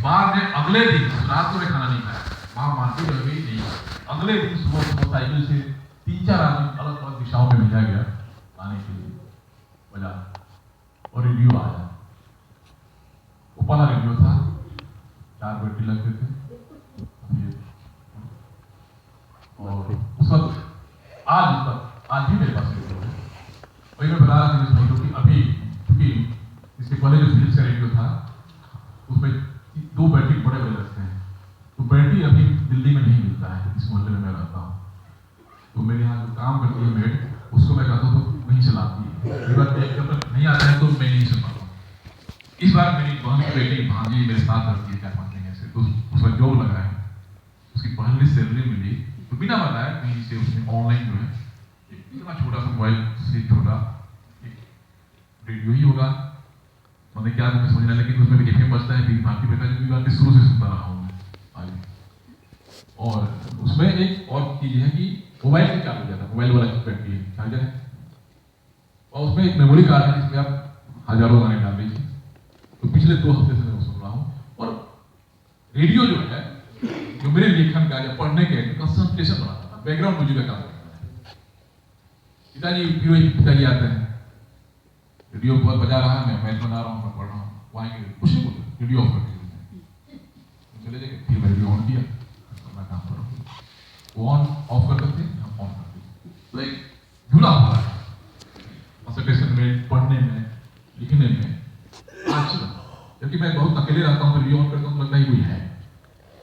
बाद में अगले दिन रात को मैं खाना नहीं खाया, वहां मानती रह गई नहीं। अगले दिन सुबह सुबह साइकिल से 3-4 आदमी अलग अलग दिशाओं में भेजा गया लाने के लिए बाजार, और रेडियो आया। वो पहला रेडियो था, 4 बैटरी लगते थे, और उस वक्त आज भी मेरे पास रेडियो है। वही मैं बता रहा था भाइयों की, अभी क्योंकि इसके पहले जो फिलिप्स का रेडियो था उसमें 2 बैटरी बड़े बड़े लगते हैं, तो बैटरी अभी दिल्ली में नहीं मिलता है इस मोहल्ले में मैं रहता हूँ। तो मेरे यहाँ जो काम करती है मेड, उसको मैं कहता हूँ तो वहीं चलाती है, जब तक नहीं आता है तो मैं नहीं सुन पाता हूँ। इस बार मेरी बहन की बेटी भांजी मेरे साथ रहती है 4-5 महीने से, तो उसका जॉब लगा है, उसकी पहली सैलरी मिली तो बिना बताया कहीं से उसने ऑनलाइन जो है इतना छोटा सा मोबाइल से छोटा रेडियो ही होगा, मतलब क्या मैं समझना, लेकिन उसमें भी एफएम बजता है, फिर भारती बेटा जी बात शुरू से सुनता रहा हूँ आगे। और उसमें एक और चीज है कि मोबाइल से चालू हो जाता है, मोबाइल वाला बैटरी चार्जर है, और उसमें एक मेमोरी कार्ड है जिसमें आप हजारों गाने डाल दीजिए। तो पिछले 2 हफ्ते से मैं सुन रहा हूँ, और रेडियो जो है जो मेरे लेखन का या पढ़ने के कंसंट्रेशन बनाता था, बैकग्राउंड म्यूजिक का काम करता है। पिताजी आते हैं, रेडियो पर बजा रहा है, मैं मैच बना रहा हूँ, मैं पढ़ रहा हूँ, वो आएंगे कुछ नहीं बोलते, रेडियो ऑफ करके चले जाएंगे, फिर मैं रेडियो ऑन किया, मैं काम कर रहा हूँ, वो ऑन ऑफ कर देते हैं, हम ऑन करते हैं, तो एक जुड़ा हुआ है कंसंट्रेशन में, पढ़ने में, लिखने में। आज जबकि मैं बहुत अकेले रहता हूँ, रेडियो ऑन करता हूँ, लगता ही कोई है,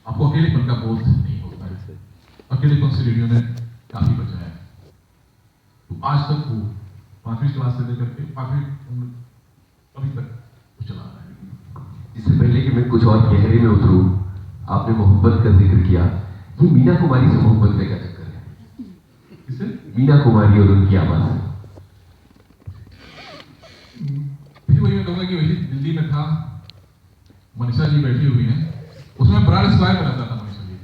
आपको अकेलेपन का बोध नहीं होता है, अकेलेपन से रेडियो ने काफी बचा है। तो आज तक वो 5वीं क्लास से लेकर के 5वीं अभी तक चला रहा है। इससे पहले कि मैं कुछ और गहरे में उतरूं, आपने मोहब्बत का जिक्र किया, ये मीना कुमारी से मोहब्बत का क्या चक्कर है? किससे? मीना कुमारी और उनकी आवाज। फिर वही मैं कहूँगा कि वही दिल्ली में था, मनीषा जी बैठी हुई हैं, उसमें ब्राड स्क्वायर में रहता था मनीषा जी,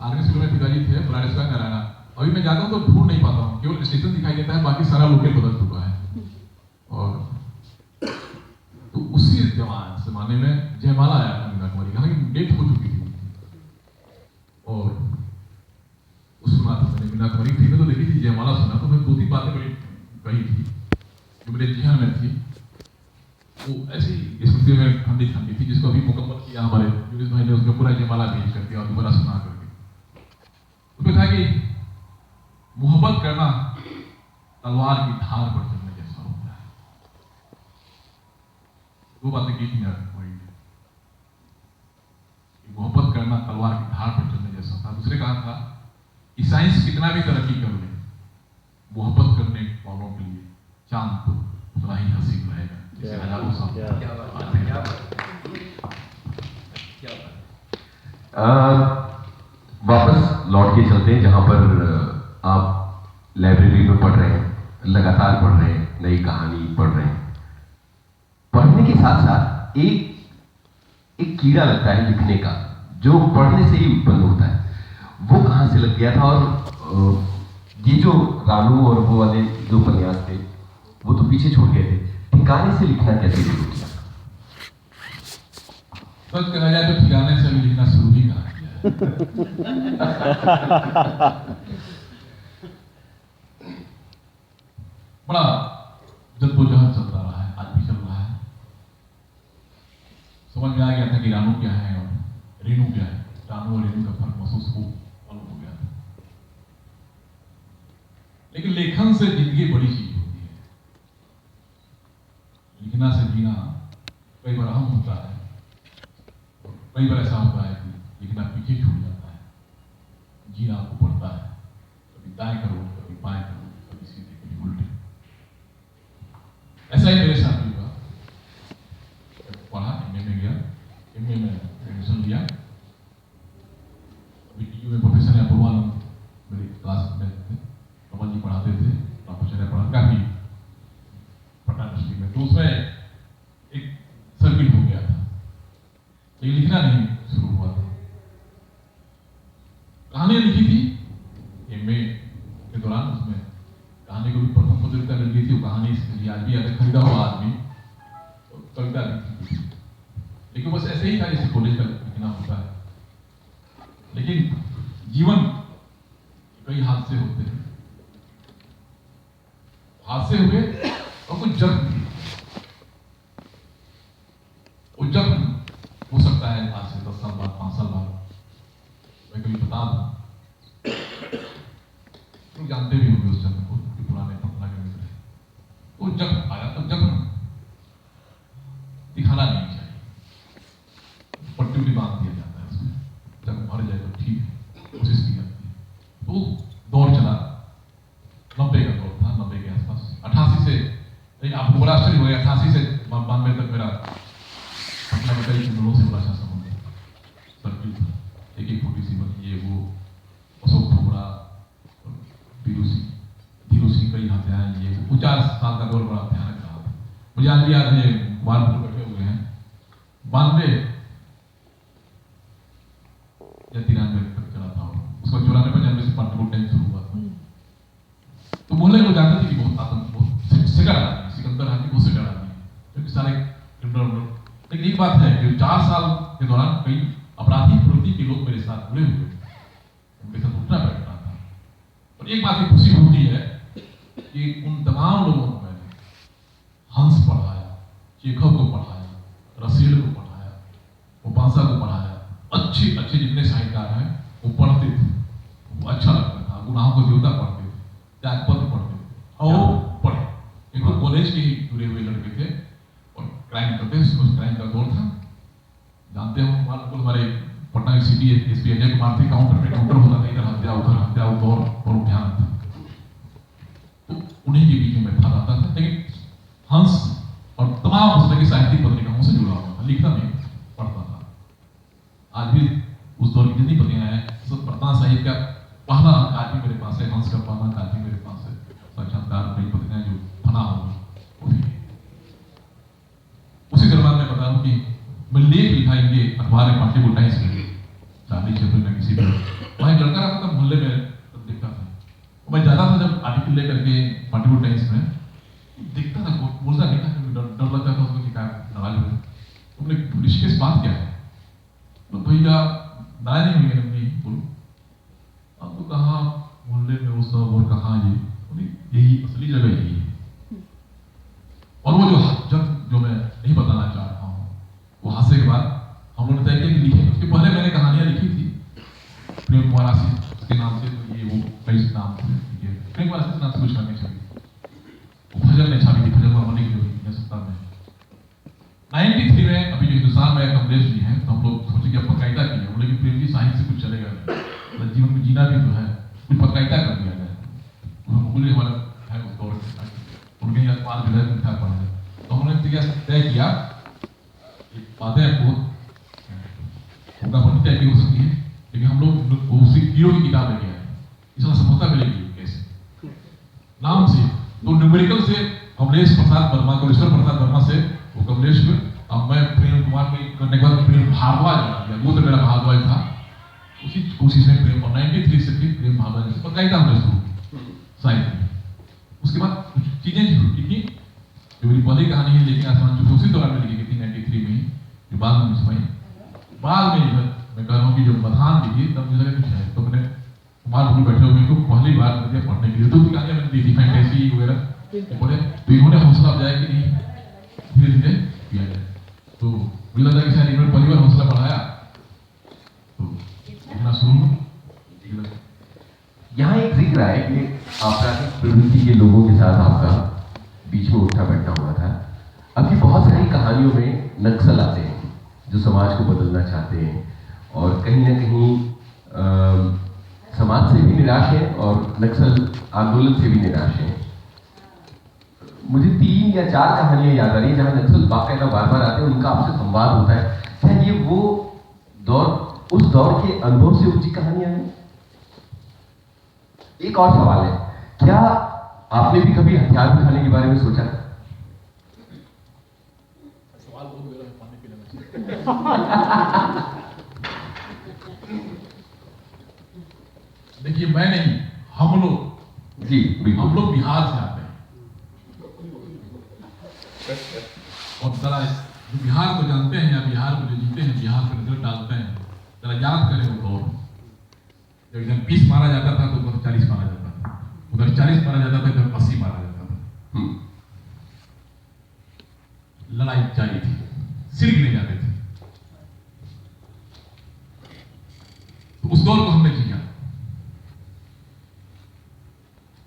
आर्मी स्कूल में पिताजी थे, ब्राड स्क्वायर में रहना। अभी मैं जाता हूँ तो ढूंढ नहीं पाता हूँ, केवल स्टेशन दिखाई देता है, बाकी सारा लोकेल बदल चुका है। और तो उसी जमाने में जयमाला आया था मीना कुमारी, हालांकि डेट हो चुकी थी, और उस सुना था मैंने मीना कुमारी थी, मैं तो देखी थी जयमाला सुना, तो मैं 2-3 बातें बड़ी कही थी जो मेरे जिहन में थी, वो ऐसी स्मृति में ठंडी ठंडी थी, जिसको अभी मुकम्मल किया हमारे जुलिस भाई ने, उसमें पूरा जयमाला भेज कर दिया और दोबारा सुना करके। उसमें था कि मोहब्बत करना तलवार की धार पर चलने जैसा होता है। 2 बातें की थी मेरा वही, मोहब्बत करना तलवार की धार पर चलने जैसा होता है। दूसरे कहा था कि साइंस कितना भी तरक्की कर ले, मोहब्बत करने वालों के लिए चांद तो उतना ही हसीन रहेगा जैसे हजारों साल। वापस लौट के चलते हैं जहां पर आप लाइब्रेरी में पढ़ रहे हैं, लगातार पढ़ रहे हैं, नई कहानी पढ़ रहे हैं। पढ़ने के साथ साथ एक कीड़ा लगता है लिखने का, जो पढ़ने से ही उत्पन्न होता है। वो कहां से लग गया था? और ये जो रानू और वो वाले जो उपन्यास थे वो तो पीछे छोड़ गए थे, ठिकाने से लिखना कैसे शुरू किया? सच कहा जाए तो ठिकाने से लिखना शुरू ही कहा बड़ा जद्दोजहद चलता रहा है, आज भी चल रहा है। समझ में आ गया था कि रानू क्या है और रेनू क्या है, रानू और रेनू का फर्क महसूस हो गया था। लेकिन लेखन से जिंदगी बड़ी चीज होती है, लिखना से जीना कई बार अहम होता है, कई बार ऐसा होता है कि लिखना पीछे छूट जाता है, जीना आपको पड़ता है, कभी दाएं करो, कभी बाएं करो, कभी सीधे, कभी उल्टे। ऐसा ही मेरे साथ भी हुआ। पढ़ा, एमए में गया, एमए में एडमिशन लिया, अभी टीयू में प्रोफेसर या पूर्वानंद मेरी क्लास में थे, कमल जी पढ़ाते थे, रामचंद्र पढ़ा काफी पटना यूनिवर्सिटी में, तो उसमें एक सर्किल हो गया था, लेकिन लिखना नहीं शुरू हुआ था। कहानी लिखी थी एमए के दौरान, उसमें कहानी को भी प्रथम प्रतियोगिता मिल गई थी, वो कहानी इसके लिए आज भी खरीदा हुआ आदमी कविता लिखी थी, लेकिन बस ऐसे ऐसे ही था जैसे कॉलेज का लिखना होता है, लेकिन जीवन कई हादसे होते हैं, हादसे हुए और कुछ जख्म भी, वो जख्म हो सकता है आज से 10 साल बाद, 5 साल बाद। मैं कभी बता दूं, तुम जानते भी होंगे उस जख्म को, पुराने पटना के मित्र, वो जख्म आया तो जख्म दिखाना नहीं चाहिए, पट्टी भी बांध दिया जाता है उसमें, जख्म भर जाए तो ठीक है, कोशिश की जाती है। तो दौर चला, 90 का दौर था, 90 के आसपास, 88 से, लेकिन आपको बड़ा आश्चर्य हो गया, 88 से 92 तक मेरा पटना में कई जिलों से बड़ा अच्छा संबंध सर्किल था, एक छोटी सी बनी, ये वो अशोक थोबड़ा, धीरू सिंह कई हाथे आए, ये वो 50 साल का दौर बड़ा भयानक रहा था। मुझे आज भी याद है, कुमार बैठे हुए हैं, 92 या 93 तक चला था, उसको 94-95 से पार्टी टाइम शुरू हुआ था। तो मोहल्ले लोग जानते थे कि बहुत आतंक, बहुत सिकड़ आदमी, सिकंदर आदमी बहुत सिकड़ आदमी, क्योंकि सारे क्रिमिनल। लेकिन एक बात है कि 4 साल के दौरान कई आपराधिक प्रवृत्ति के लोग मेरे साथ जुड़े हुए, उनके साथ उठना बैठना था। और एक बात की खुशी होती है कि उन तमाम लोगों को मैंने हंस पढ़ाया, चेखव को पढ़ाया, रसील को पढ़ाया, उपासा को पढ़ाया, अच्छे अच्छे जितने साहित्यकार हैं वो पढ़ते थे, वो अच्छा लगता था, गुनाहों को देवता पढ़ते थे, त्यागपत्र पढ़ते थे, और वो पढ़े। एक तो कॉलेज के ही जुड़े हुए लड़के थे और क्राइम करते थे, क्राइम का दौर था, जानते हो हमारे पटना की सिटी एसपी अजय कुमार थे, काउंटर पे काउंटर होता था, इधर हत्या उधर हत्या, वो दौर और ध्यान था। तो उन्हीं के बीच में मैं था रहता था, लेकिन हंस और तमाम उस तरह की साहित्यिक पत्रिकाओं से जुड़ा हुआ था, लिखता नहीं, पढ़ता था। आज भी उस दौर की जितनी पत्रिकाएं हैं, वर्तमान साहित्य का पहला अंक आज भी मेरे पास है, हंस का पहला अंक आज भी मेरे पास है, साक्षात्कार कई पत्रिकाएं जो फना हो गई। उसी दरम्यान मैं बता दूं कि मैं लेख लिखा इनके अखबार में पार्टी को टाइम्स के लिए, चांदी क्षेत्र में किसी भी वहाँ लड़का रहता था, मोहल्ले में दिखता था, मैं जाता था जब आर्टिकल लेकर के पार्टी को टाइम्स में, दिखता था, बोलता नहीं था, डर लगता था उसको कि क्या नाराज हो, तुमने ऋषिकेश बात क्या है, तो भैया नाराज नहीं हुई, नहीं बोलो, अब तो कहा मोहल्ले में उस और कहा यही असली जगह यही है। और वो जो मैं नहीं बताना चाह रहा हूँ, वो हादसे के बाद हम लोगों ने तय किया कि लिखे। उसके पहले मैंने कहानियां लिखी थी प्रेम कुमार आशीष के नाम से, तो ये वो कई नाम थे, प्रेम कुमार आशीष नाम से कुछ करनी चाहिए, वो फजल ने छापी थी, फजल मामले की सप्ताह में 93 में। अभी जो हिंदुस्तान में कमलेश जी हैं, तो हम लोग सोचे कि अब पत्रकारिता की है, लेकिन प्रेम जी साहित्य से कुछ चलेगा नहीं, तो जीवन में जीना भी तो है, कुछ पत्रकारिता कर दिया जाए, मुकुल हमारा है उस दौर में, उनके यहाँ 5 विधायक था पढ़ने, तो हमने तय किया बातें बहुत तय की हो सकती है, लेकिन हम लोग उसी हीरो की किताब लेके आए, इसमें सफलता मिलेगी कैसे नाम से, तो न्यूमेरिकल से कमलेश प्रसाद वर्मा, कमलेश्वर प्रसाद वर्मा से वो कमलेश में, अब मैं प्रेम कुमार के करने के बाद प्रेम भारद्वाज बना दिया, वो तो मेरा भारद्वाज था, उसी कोशिश में प्रेम, और 93 से फिर प्रेम भारद्वाज से पत्रकारिता हमने शुरू साहित्य। उसके बाद कुछ चीजें शुरू की, जो मेरी पहली कहानी है लेकिन आसमान जो उसी दौरान में लिखी थी 93 में ही, जो बाद में मैं कह रहा हूँ कि जब बधान लिखी तब मुझे लगा कुछ है, तो मैंने कुमार भूल बैठे हुए को पहली बार मुझे पढ़ने के लिए 2 कहानियां मैंने दी थी, फैंटेसी वगैरह पढ़े, तो इन्होंने हौसला अफजाई कि नहीं धीरे धीरे किया जाए, तो मुझे लगा कि शायद इन्होंने पहली बार हौसला बढ़ाया तो लिखना शुरू। यहाँ एक जिक्र है कि आपराधिक प्रवृत्ति के लोगों के साथ आपका बीच में उठना बैठना हुआ था। आपकी बहुत सारी कहानियों में नक्सल आते हैं जो समाज को बदलना चाहते हैं और कहीं ना कहीं समाज से भी निराश है और नक्सल आंदोलन से भी निराश है। मुझे 3 या 4 कहानियां याद आ रही है जहां नक्सल बाकायदा बार बार आते हैं, उनका आपसे संवाद होता है। क्या ये वो दौर, उस दौर के अनुभव से ऊंची कहानियां हैं? एक और सवाल है, क्या आपने भी कभी हथियार उठाने के बारे में सोचा? सवाल बहुत मेरा है, पानी पीने में। देखिए मैं नहीं, हम लोग जी हम लोग बिहार से आते हैं और जरा बिहार को जानते हैं या बिहार को जो जीते हैं याद करें वो दौर, जब इधर 20 मारा जाता था तो उधर 40 मारा जाता था, उधर 40 मारा जाता था, इधर 80 मारा जाता था। लड़ाई जारी थी, सिर गिने जाते थे। तो उस दौर को हमने जिया।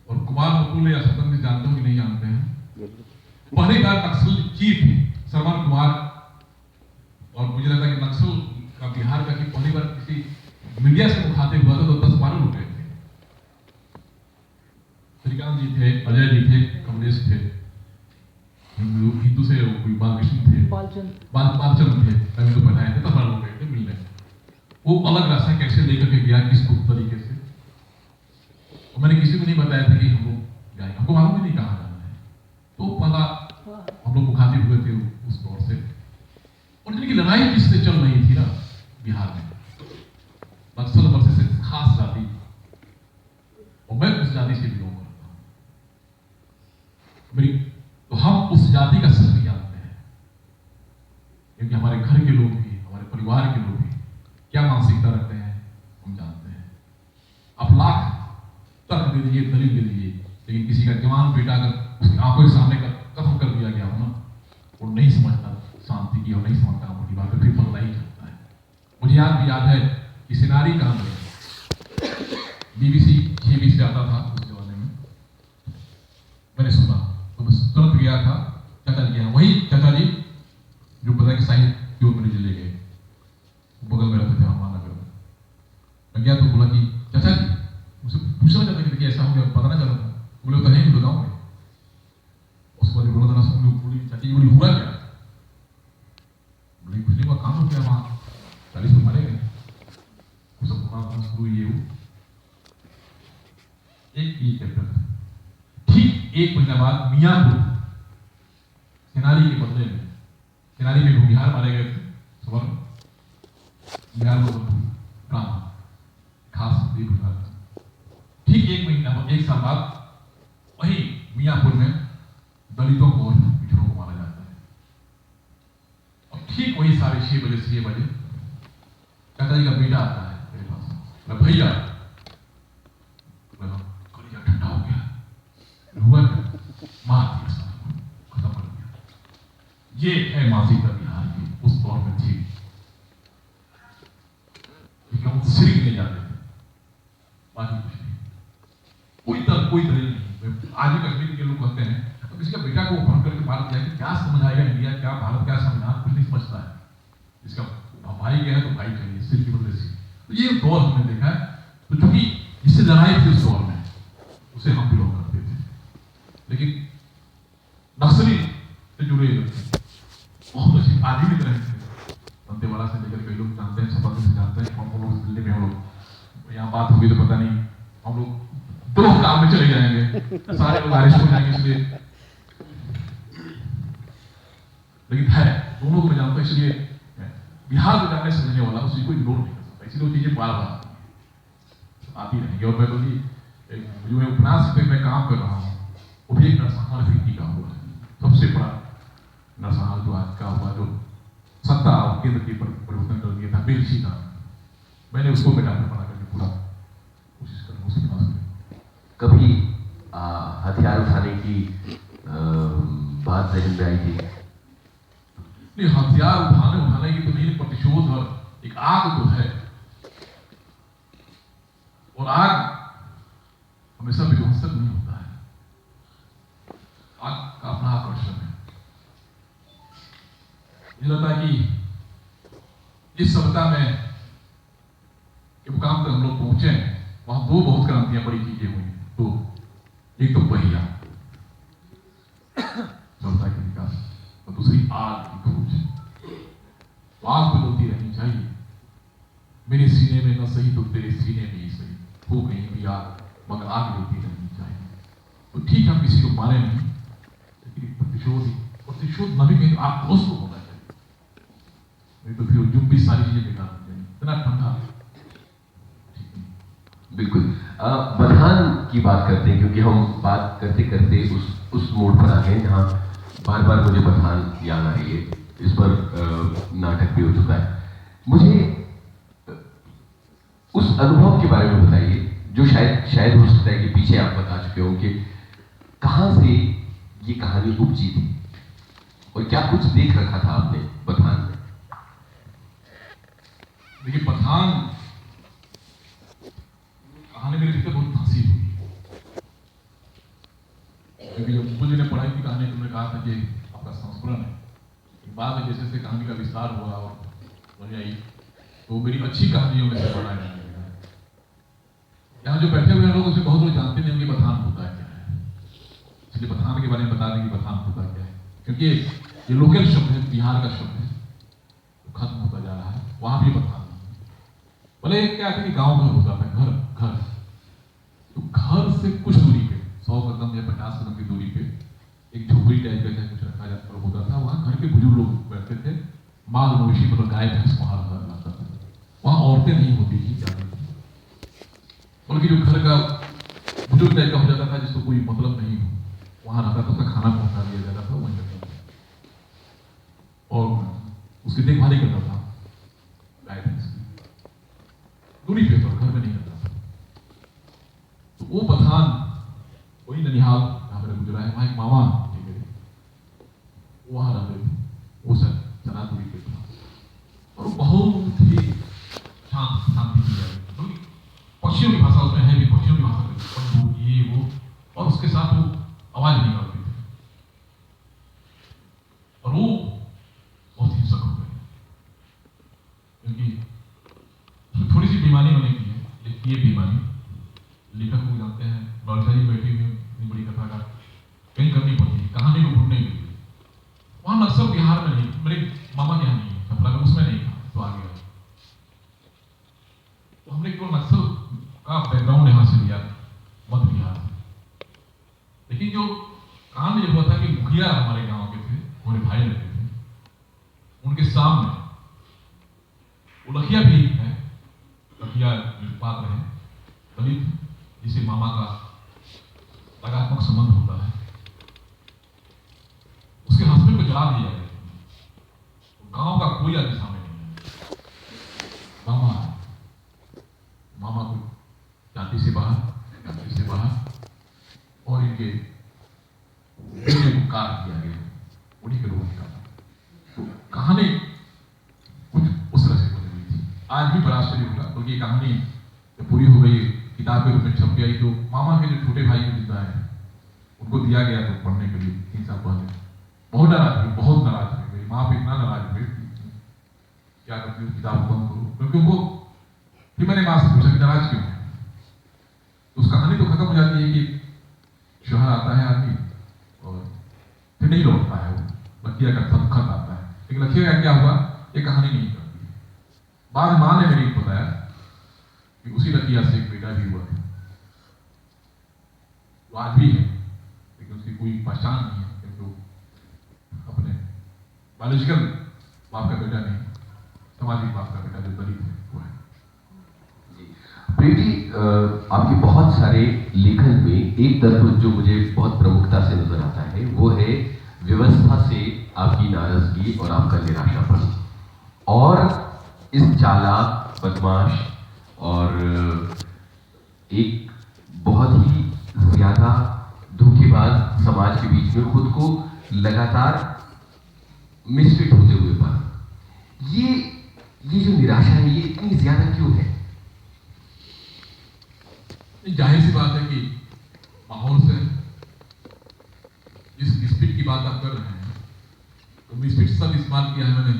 और कुमार मुकुल या स्वतंत्र जानते हो कि नहीं जानते हैं, पहली बार नक्सल चीफ श्रवण कुमार, और मुझे लगता है कि नक्सल का बिहार का कि पहली बार किसी मीडिया से मुखातिब हुआ था तो 10-12 लोग गए थे। श्रीकांत जी थे, अजय जी थे, कमलेश थे, हिंदू से कोई बालकृष्ण थे, बालचंद थे, रविंद्र पढ़ाए थे, 10-12 लोग गए थे मिलने। वो अलग रास्ता कैसे लेकर के गया, किस तरीके से, और मैंने किसी को नहीं बताया था कि हम लोग जाएंगे, हमको मालूम ही नहीं कहाँ जाना है। तो पहला हम लोग मुखातिब हुए थे उस दौर से। और जिनकी लड़ाई किससे चल रही थी ना बिहार में, नक्सल वर्सेस एक खास जाति, और मैं उस जाति से बिलोंग करता हूँ। तो हम उस जाति का सच जानते हैं, क्योंकि हमारे घर के लोग भी, हमारे परिवार के लोग भी क्या मानसिकता रखते हैं हम जानते हैं। आप लाख तर्क दे दीजिए, दलील दे दीजिए, लेकिन किसी का जवान बेटा अगर उसकी आंखों के सामने का कत्ल कर दिया गया हो ना, वो नहीं समझता शांति की और नहीं समझता मोटी बात, फिर बदला ही चलता है। मुझे याद है कि सिनारी काम BBC 6 से आता था उस जमाने में, मैंने सुना तो मैं तुरंत गया था, चाचा जी गया, वही चाचा जी जो पता है कि साइंस की ओर मुझे ले गए, बगल में रहते थे महानगर में। मैं गया तो बोला कि चाचा जी, मुझसे पूछना चाहता कि देखिए ऐसा हो गया, पता ना चला था। बोले तो है नहीं, बताओ मैं। उसके बाद बोला था बोली चाची बोली हुआ क्या? बोली कुछ नहीं हुआ, काम हो गया, वहाँ 40 लोग मारे गए। वो सब शुरू ये एक चैप्टर। ठीक 1 महीना बाद मियाँपुर सेनारी के बदले में, सेनारी में भूमिहार मारे गए थे, सुबह बिहार में काम खास विभाग। ठीक 1 महीना, 1 साल बाद वही मियाँपुर में दलितों को और पिछड़ों को मारा जाता है। और ठीक वही 6:30 बजे से 6 बजे चाचा जी का बेटा आता है मेरे पास, भैया कलिया ठंडा हो गया, हुआ मार दिया, खत्म कर दिया। ये है मानसिकता बिहार की उस दौर में थी। हम सिर गिने जाते थे, बाकी कुछ नहीं, कोई दलील नहीं। आज भी कश्मीर के लोग कहते हैं तो किसी का बेटा को फोन करके मार दिया कि क्या समझ आएगा इंडिया, क्या भारत, क्या संविधान, कुछ नहीं समझता है। इसका भाई गया है तो भाई चाहिए, सिर की बदले से। तो ये दौर हमने देखा है। तो चूंकि इससे लड़ाई थी उस दौर में, उसे हम बिलोंग करते थे। लेकिन नक्सली से जुड़े बहुत अच्छी आदि की तरह थे, दंतेवाड़ा से लेकर कई लोग जानते हैं, छपा से जानते हैं। हम लोग दिल्ली में, हम लोग यहाँ बात होगी तो पता नहीं, हम लोग 2 काम में चले जाएंगे, सारे लोग अरेस्ट हो जाएंगे, इसलिए। लेकिन है दोनों को मैं जानता हूँ, इसलिए बिहार को जानने समझने वाला उसी को इग्नोर नहीं कर सकता, इसलिए वो चीजें बार बार आती रहेंगी। और मैं बोली जो मैं उपन्यास पे मैं काम कर रहा हूँ, वो भी एक नरसंहार व्यक्ति का हुआ है, सबसे बड़ा नरसंहार जो आज का हुआ, जो सत्ता और केंद्र के परिवर्तन कर दिया था बेलशी का, मैंने उसको बेटा में बना करके पूरा कोशिश करूँ उसके पास में। कभी हथियार उठाने की बात जहन में आई थी? नहीं, हथियार उठाने की तो नहीं, प्रतिशोध और एक आग तो है, और आग हमेशा विध्वंसक नहीं होता है, आग का अपना आकर्षण है। मुझे लगता है कि इस सभ्यता में के मुकाम तक हम लोग पहुंचे हैं, वहां 2 बहुत क्रांतियां बड़ी चीजें हुई। तो एक तो पहिया सभ्यता के विकास, और दूसरी आग की खोज। तो आग तो जलती रहनी चाहिए, मेरे सीने में न सही तो तेरे सीने में ही सही, हो कहीं भी आग, मगर आग जलती रहनी चाहिए। तो ठीक हम किसी को मारे नहीं, लेकिन प्रतिशोध न भी कहीं तो आग दोस्त को होना चाहिए, नहीं तो फिर जो भी सारी चीजें बेकार हो जाएंगी। इतना ठंडा बिल्कुल। बधान की बात करते हैं, क्योंकि हम बात करते करते उस मोड पर आ गए जहाँ बार बार मुझे बधान याद आ रही है। इस पर नाटक भी हो चुका है। मुझे उस अनुभव के बारे में बताइए, जो शायद हो सकता है कि पीछे आप बता चुके हो, कि कहां से ये कहानी उपजी थी और क्या कुछ देख रखा था आपने पठान में? देखिए, पठान कहानी मेरे लिए बहुत हंसी हुई, क्योंकि जब मुझे ने पढ़ाई की कहानी, तुमने कहा था कि आपका संस्करण है, बाद में जैसे जैसे कहानी का विस्तार हुआ और बनी आई, तो मेरी अच्छी कहानियों में से बना है। यहाँ जो बैठे हुए लोग, उसे बहुत लोग जानते नहीं होंगे पठान होता है क्या है, इसलिए पठान के बारे में बता दें कि पठान होता क्या है, क्योंकि ये लोकल शब्द है, बिहार का शब्द है, तो खत्म होता जा रहा है। वहां भी पठान बोले क्या है कि गांव घर होता था, घर घर, तो घर से कुछ दूरी पे 100 कदम या 50 कदम की दूरी पे एक झोपड़ी टाइप का कुछ रखा जाता होता था। वहां घर के बुजुर्ग लोग बैठते थे, माल मवेशी मतलब गाय भैंस वहां रहता था। वहां औरतें नहीं होती थी ज्यादा, बल्कि जो घर का बुजुर्ग टाइप का हो जाता था, जिसको कोई मतलब नहीं हो, वहां रहता था, उसका खाना पहुंचा दिया जाता था, वहीं रहता था और उसकी देखभाल ही करता था गाय भैंस की, दूरी पे, तो घर में नहीं करता था। तो वो पठान वही ननिहाल जहां पर गुजरा है, वहां एक मामा थे मेरे, वहां रहते थे, वो सर चना दूरी पे था, और बहुत ही शांति की जाए, पक्षियों की भाषा उसमें है भी, पक्षियों की भाषा में ये वो, और उसके साथ वो आवाज नहीं करते थे, और वो बहुत हिंसक हो गए, क्योंकि थोड़ी सी बेईमानी होने की है, लेकिन ये बेईमानी लेखक को जानते हैं, लौलचारी बैठी हुई इतनी बड़ी कथा का कहीं करनी पड़ती है, कहानी को ढूंढने के लिए। वहां नक्सल बिहार में नहीं, मेरे मामा के यहाँ नहीं है, छपरा में उसमें नहीं था, तो आ गया। तो हमने केवल नक्सल का बैकग्राउंड यहाँ से लिया, मध्य बिहार से। लेकिन जो कांड ये हुआ था कि मुखिया हमारे गांव के थे, हमारे भाई रहते थे, उनके सामने वो लखिया भी है, लखिया पात्र है, दलित, जिसे मामा का लगात्मक संबंध होता है, उसके हस्बैंड को जला दिया गया। तो गांव का कोई आदमी सामने नहीं है, मामा को जाति से बाहर और इनके बेटे को कार किया गया, उन्हीं के रोग का। तो कहानी कुछ उस तरह से बनी हुई थी। आज भी बड़ा आश्चर्य होगा, क्योंकि ये कहानी पूरी हो गई, किताब के रूप में छप गई, तो मामा के जो छोटे भाई को जिंदा है, उनको दिया गया तो पढ़ने के लिए 3 साल पहले। बहुत नाराज थे, मेरी माँ भी इतना नाराज हुई, क्या करती हूँ, किताब बंद करो, क्योंकि उनको फिर मैंने माँ से पूछा कि नाराज क्यों है। तो उस कहानी तो खत्म हो जाती है कि शहर आता है आदमी और फिर नहीं लौटता है, वो लखिया का सब खत आता है, लेकिन लखिया का क्या हुआ ये कहानी नहीं करती है। बाद माँ ने मेरी बताया कि उसी लखिया से एक बेटा भी हुआ था, वो आज भी है, लेकिन उसकी कोई पहचान नहीं है, क्योंकि अपने बायोलॉजिकल बाप का बेटा नहीं, सामाजिक बाप का बेटा जो दलित है वो है। प्रेम जी, आपके बहुत सारे लेखन में एक तत्व जो मुझे बहुत प्रमुखता से नजर आता है, वो है व्यवस्था से आपकी नाराजगी और आपका निराशापन, और इस चालाक, बदमाश और एक बहुत ही ज्यादा धोखेबाज समाज के बीच में खुद को लगातार मिसफिट होते हुए पर ये जो निराशा है, ये इतनी ज्यादा क्यों है? जाहिर सी बात है कि माहौल से, जिस मिसफिट की बात आप कर रहे हैं, तो मिसफिट सब इस्तेमाल किया है मैंने,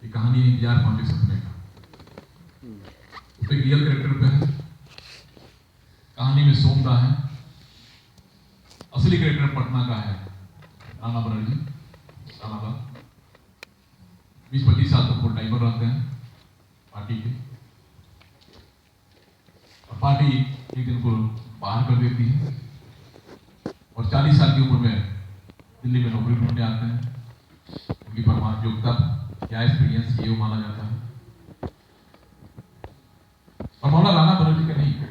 ये कहानी इंतजार पांडे सपने का, उस पर रियल कैरेक्टर पे है, कहानी में सोमदा है, असली कैरेक्टर पटना का है राणा बनर्जी, राणाबाद, 20-25 साल तक फुल टाइमर रहते हैं पार्टी के, और पार्टी एक दिन को बाहर कर देती है, और 40 साल की उम्र में दिल्ली में नौकरी ढूंढने आते हैं, उनकी परमार्थ योग्यता क्या एक्सपीरियंस ये माना जाता है, और मामला राणा बनर्जी का नहीं है।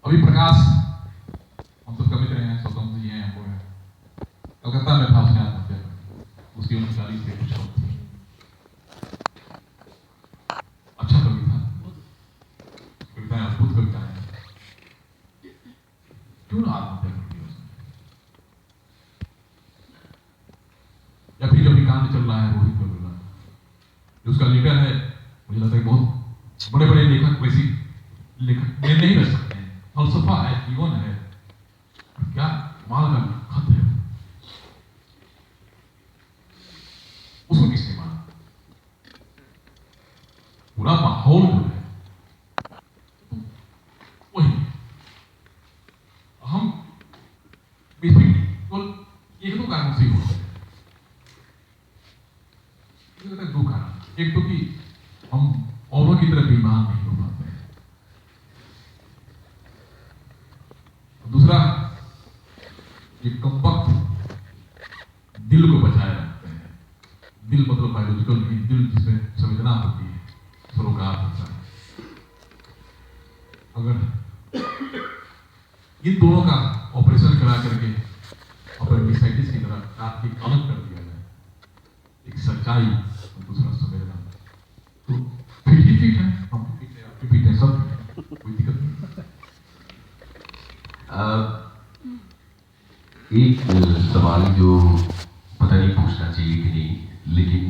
अभी प्रकाश हम सब कवित रहे हैं, स्वतंत्र जी हैं, हमको है, कलकत्ता में था, उसने आत्महत्या कर, उसकी उम्र 40 से कुछ थी। जो उसका लीडर है, मुझे लगता है बहुत बड़े बड़े लेखक वैसी लेखक में नहीं रह सकते हैं। फलसफा है, जीवन है, क्या कमाल का खत है। उसको किसने माना? पूरा माहौल जो है वही। हम बेसिकली केवल एक दो कारणों से हो सकते हैं। दो कारण, एक तो कि हम औरों की तरह बेईमान नहीं हो पाते हैं, दूसरा ये कमबख्त दिल को बचाए रखते हैं। दिल मतलब बायोलॉजिकल नहीं, दिल जिसमें संवेदना होती है, सरोकार होता है। अगर इन दोनों का ऑपरेशन करा करके अपेंडिसाइटिस की तरह काट के अलग कर दिया जाए, एक सच्चाई और दूसरा संवेदना, तो फिर ही फिट है, हम फिट है, आपकी फिट है, सब कोई दिक्कत नहीं। एक सवाल जो पता नहीं पूछना चाहिए कि नहीं, लेकिन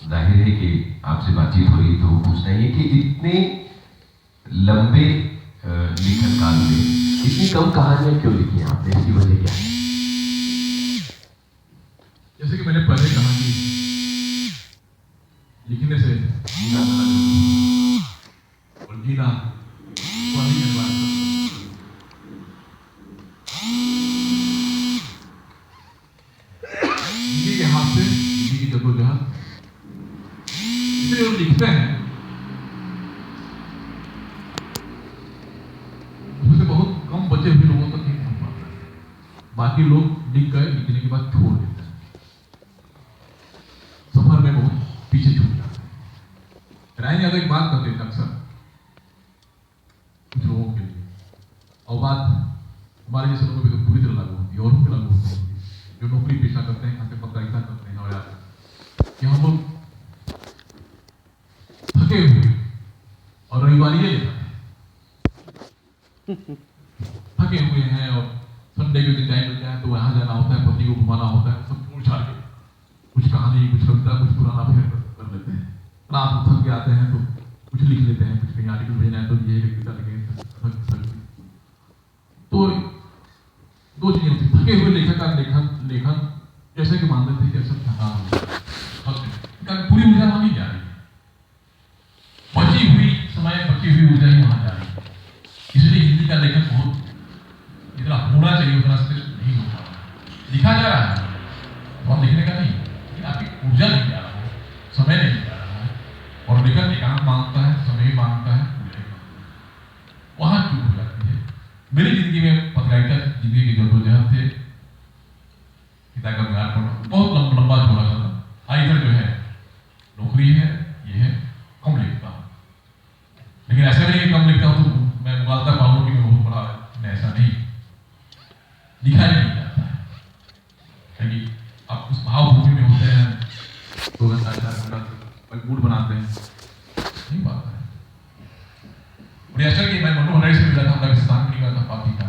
जाहिर है कि आपसे बातचीत हो रही तो पूछना ही है कि इतने लंबे लेखन काल में इतनी कम कहानियां क्यों लिखी हैं आपने? इसकी वजह क्या है? जैसे कि मैंने पहले कहा कि लिखने से जीना बना और जीना वाली निर्माण जिंदगी के हाथ से, जिंदगी की जद्दोजहद, इसलिए लोग लिखते हैं। उसमें से बहुत कम बचे हुए लोगों तक नहीं पहुंच पाता है। बाकी लोग लिख गए, लिखने के बाद छोड़ देते हैं, सफर में बहुत पीछे छूट जाते हैं। राय यादव एक बात करते थे अक्सर कुछ लोगों के लिए, और बात हमारे जैसे लोगों पर तो पूरी तरह लागू होती है, और भी लागू होती है जो नौकरी पेशा करते हैं, खाते पत्रकारिता करते हैं, और यार कि हम लोग थके हुए और रविवारी थके हुए हैं, और संडे के दिन टाइम मिलता है तो वहां जाना होता है, पत्नी को घुमाना होता है, सब छोड़ छाड़ के कुछ कहानी, कुछ कविता, कुछ पुराना फेर कर लेते हैं। रात को थक के आते हैं तो कुछ लिख लेते हैं, कुछ कहीं आर्टिकल भेजना है तो ये कविता लिखेंगे। तो दो चीजें होती, थके हुए लेखक का लेखन जैसे कि मान लेते हैं जैसे थका पूरी ऊर्जा वहां नहीं जा रही, बची हुई ऊर्जा ही वहां जा रही है। इसलिए हिंदी का लेखन बहुत जितना होना चाहिए उतना नहीं हो पा रहा। लिखा जा रहा है तो हम लिखने का नहीं, लेकिन आपकी ऊर्जा नहीं जा रहा है, समय नहीं जा रहा है, और लेखन एकांत मांगता है, समय मांगता है, वहां चूक हो जाती है। मेरी जिंदगी में पत्रकारिता जिंदगी के जद्दोजहद थे, पिता का बिहार पढ़ा बहुत लंबा छोड़ा था। इधर जो है नौकरी है, ये है, कम लिखता हूँ, लेकिन ऐसा नहीं कम लिखता हूँ तो मैं मुगालता पाऊँ कि मैं बहुत बड़ा, मैं ऐसा नहीं, लिखा ही नहीं जाता है, क्योंकि आप उस भावभूमि में होते हैं, 2 घंटा 4 घंटा मूड बनाते हैं, नहीं बात है। और ऐसा कि मैं मनोहर राय से मिला था, पाकिस्तान में निकला था, पार्टी का,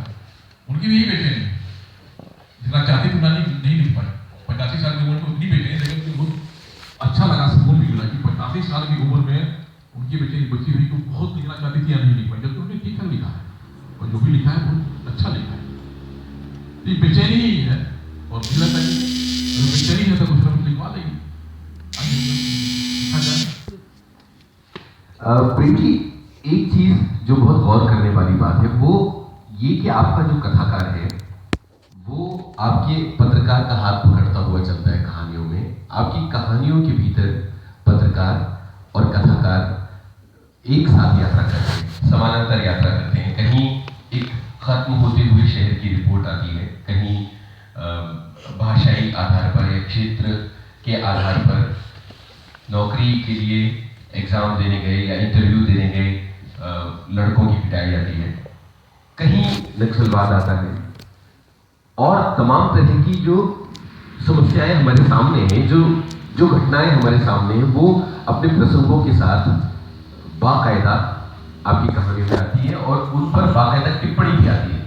उनकी भी यही बेचैनी, जितना चाहती थी नहीं लिख पाई। 85 साल की उम्र में उतनी बेचैनी, लेकिन बहुत अच्छा लगा, सुकून भी मिला कि 85 साल की उम्र में उनकी बेचैनी बची हुई, तो बहुत लिखना चाहती थी या नहीं लिख पाई, जबकि उन्होंने ठीक ठाक लिखा है, और जो भी लिखा है बहुत अच्छा लिखा है। तो ये बेचैनी ही है, और मुझे लगता है कि बेचैनी है तो कुछ ना कुछ लिखवा देगी। प्रेम जी, एक चीज जो बहुत गौर करने वाली बात है वो ये कि आपका जो कथाकार है वो आपके पत्रकार का हाथ पकड़ता हुआ चलता है कहानियों में। आपकी कहानियों के भीतर पत्रकार और कथाकार एक साथ यात्रा करते हैं, समानांतर यात्रा करते हैं। कहीं एक खत्म होते हुए शहर की रिपोर्ट आती है, कहीं भाषाई आधार पर या क्षेत्र के आधार पर नौकरी के लिए एग्जाम देने गए या इंटरव्यू देने गए लड़कों की पिटाई आती है, कहीं नक्सलवाद आता है, और तमाम तरह की जो समस्याएं हमारे सामने हैं, जो घटनाएं हमारे सामने हैं, वो अपने प्रसंगों के साथ बाकायदा आपकी कहानियों में आती है, और उन पर बाकायदा टिप्पणी भी आती है,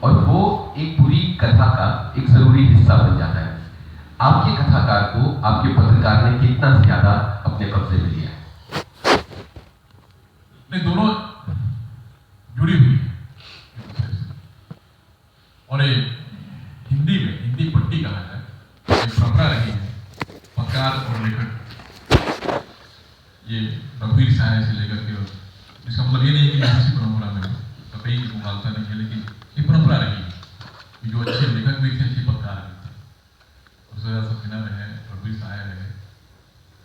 और वो एक पूरी कथा का एक जरूरी हिस्सा बन जाता है। आपके कथाकार को आपके पत्रकार ने कितना ज्यादा अपने कब्जे में लिया? नहीं, दोनों जुड़ी हुई है एक दूसरे से। और ये हिंदी में हिंदी पट्टी कहा जाए, एक परंपरा रही है पत्रकार और लेखक, ये रघुवीर साय से लेकर के, इसका मतलब ये नहीं कि किसी परंपरा में कतई मुखालता नहीं है, लेकिन ये परंपरा रही है कि जो अच्छे लेखक भी थे, अच्छे पत्रकार भी थे। और सक्सेना रहे, रघुवीर साय रहे,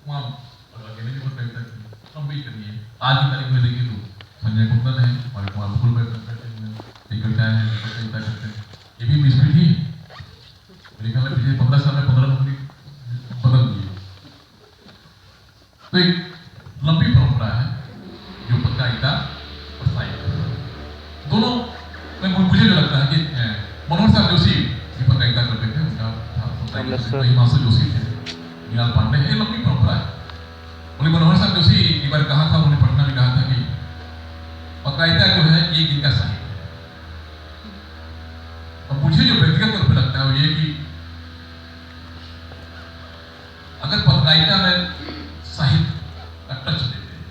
वहाँ अकेले भी बहुत कविता की, हम भी करिए। आज की तारीख में देखिए तो संजय कुंदन है, और कुमार फूल में कविताएं हैं, कविता करते हैं, ये भी मिसफिट ही मेरे ख्याल में पिछले 15 साल में 15 नौकरी बदल दिए। तो एक लंबी परंपरा है जो पत्रकारिता और साहित्य दोनों में, मुझे जो लगता है कि मनोहर साहब जोशी भी पत्रकारिता करते थे, उनका हिमांशु जोशी थे, मीनाल पांडे, ये लंबी परंपरा है। बोले मनोहर साहब जोशी एक बार कहा था, उन्होंने पटना में कहा था कि पत्रकारिता जो है एक दिन का साहित्य है। और मुझे जो व्यक्तिगत तौर पर लगता है वो ये कि अगर पत्रकारिता में साहित्य का टच देते हैं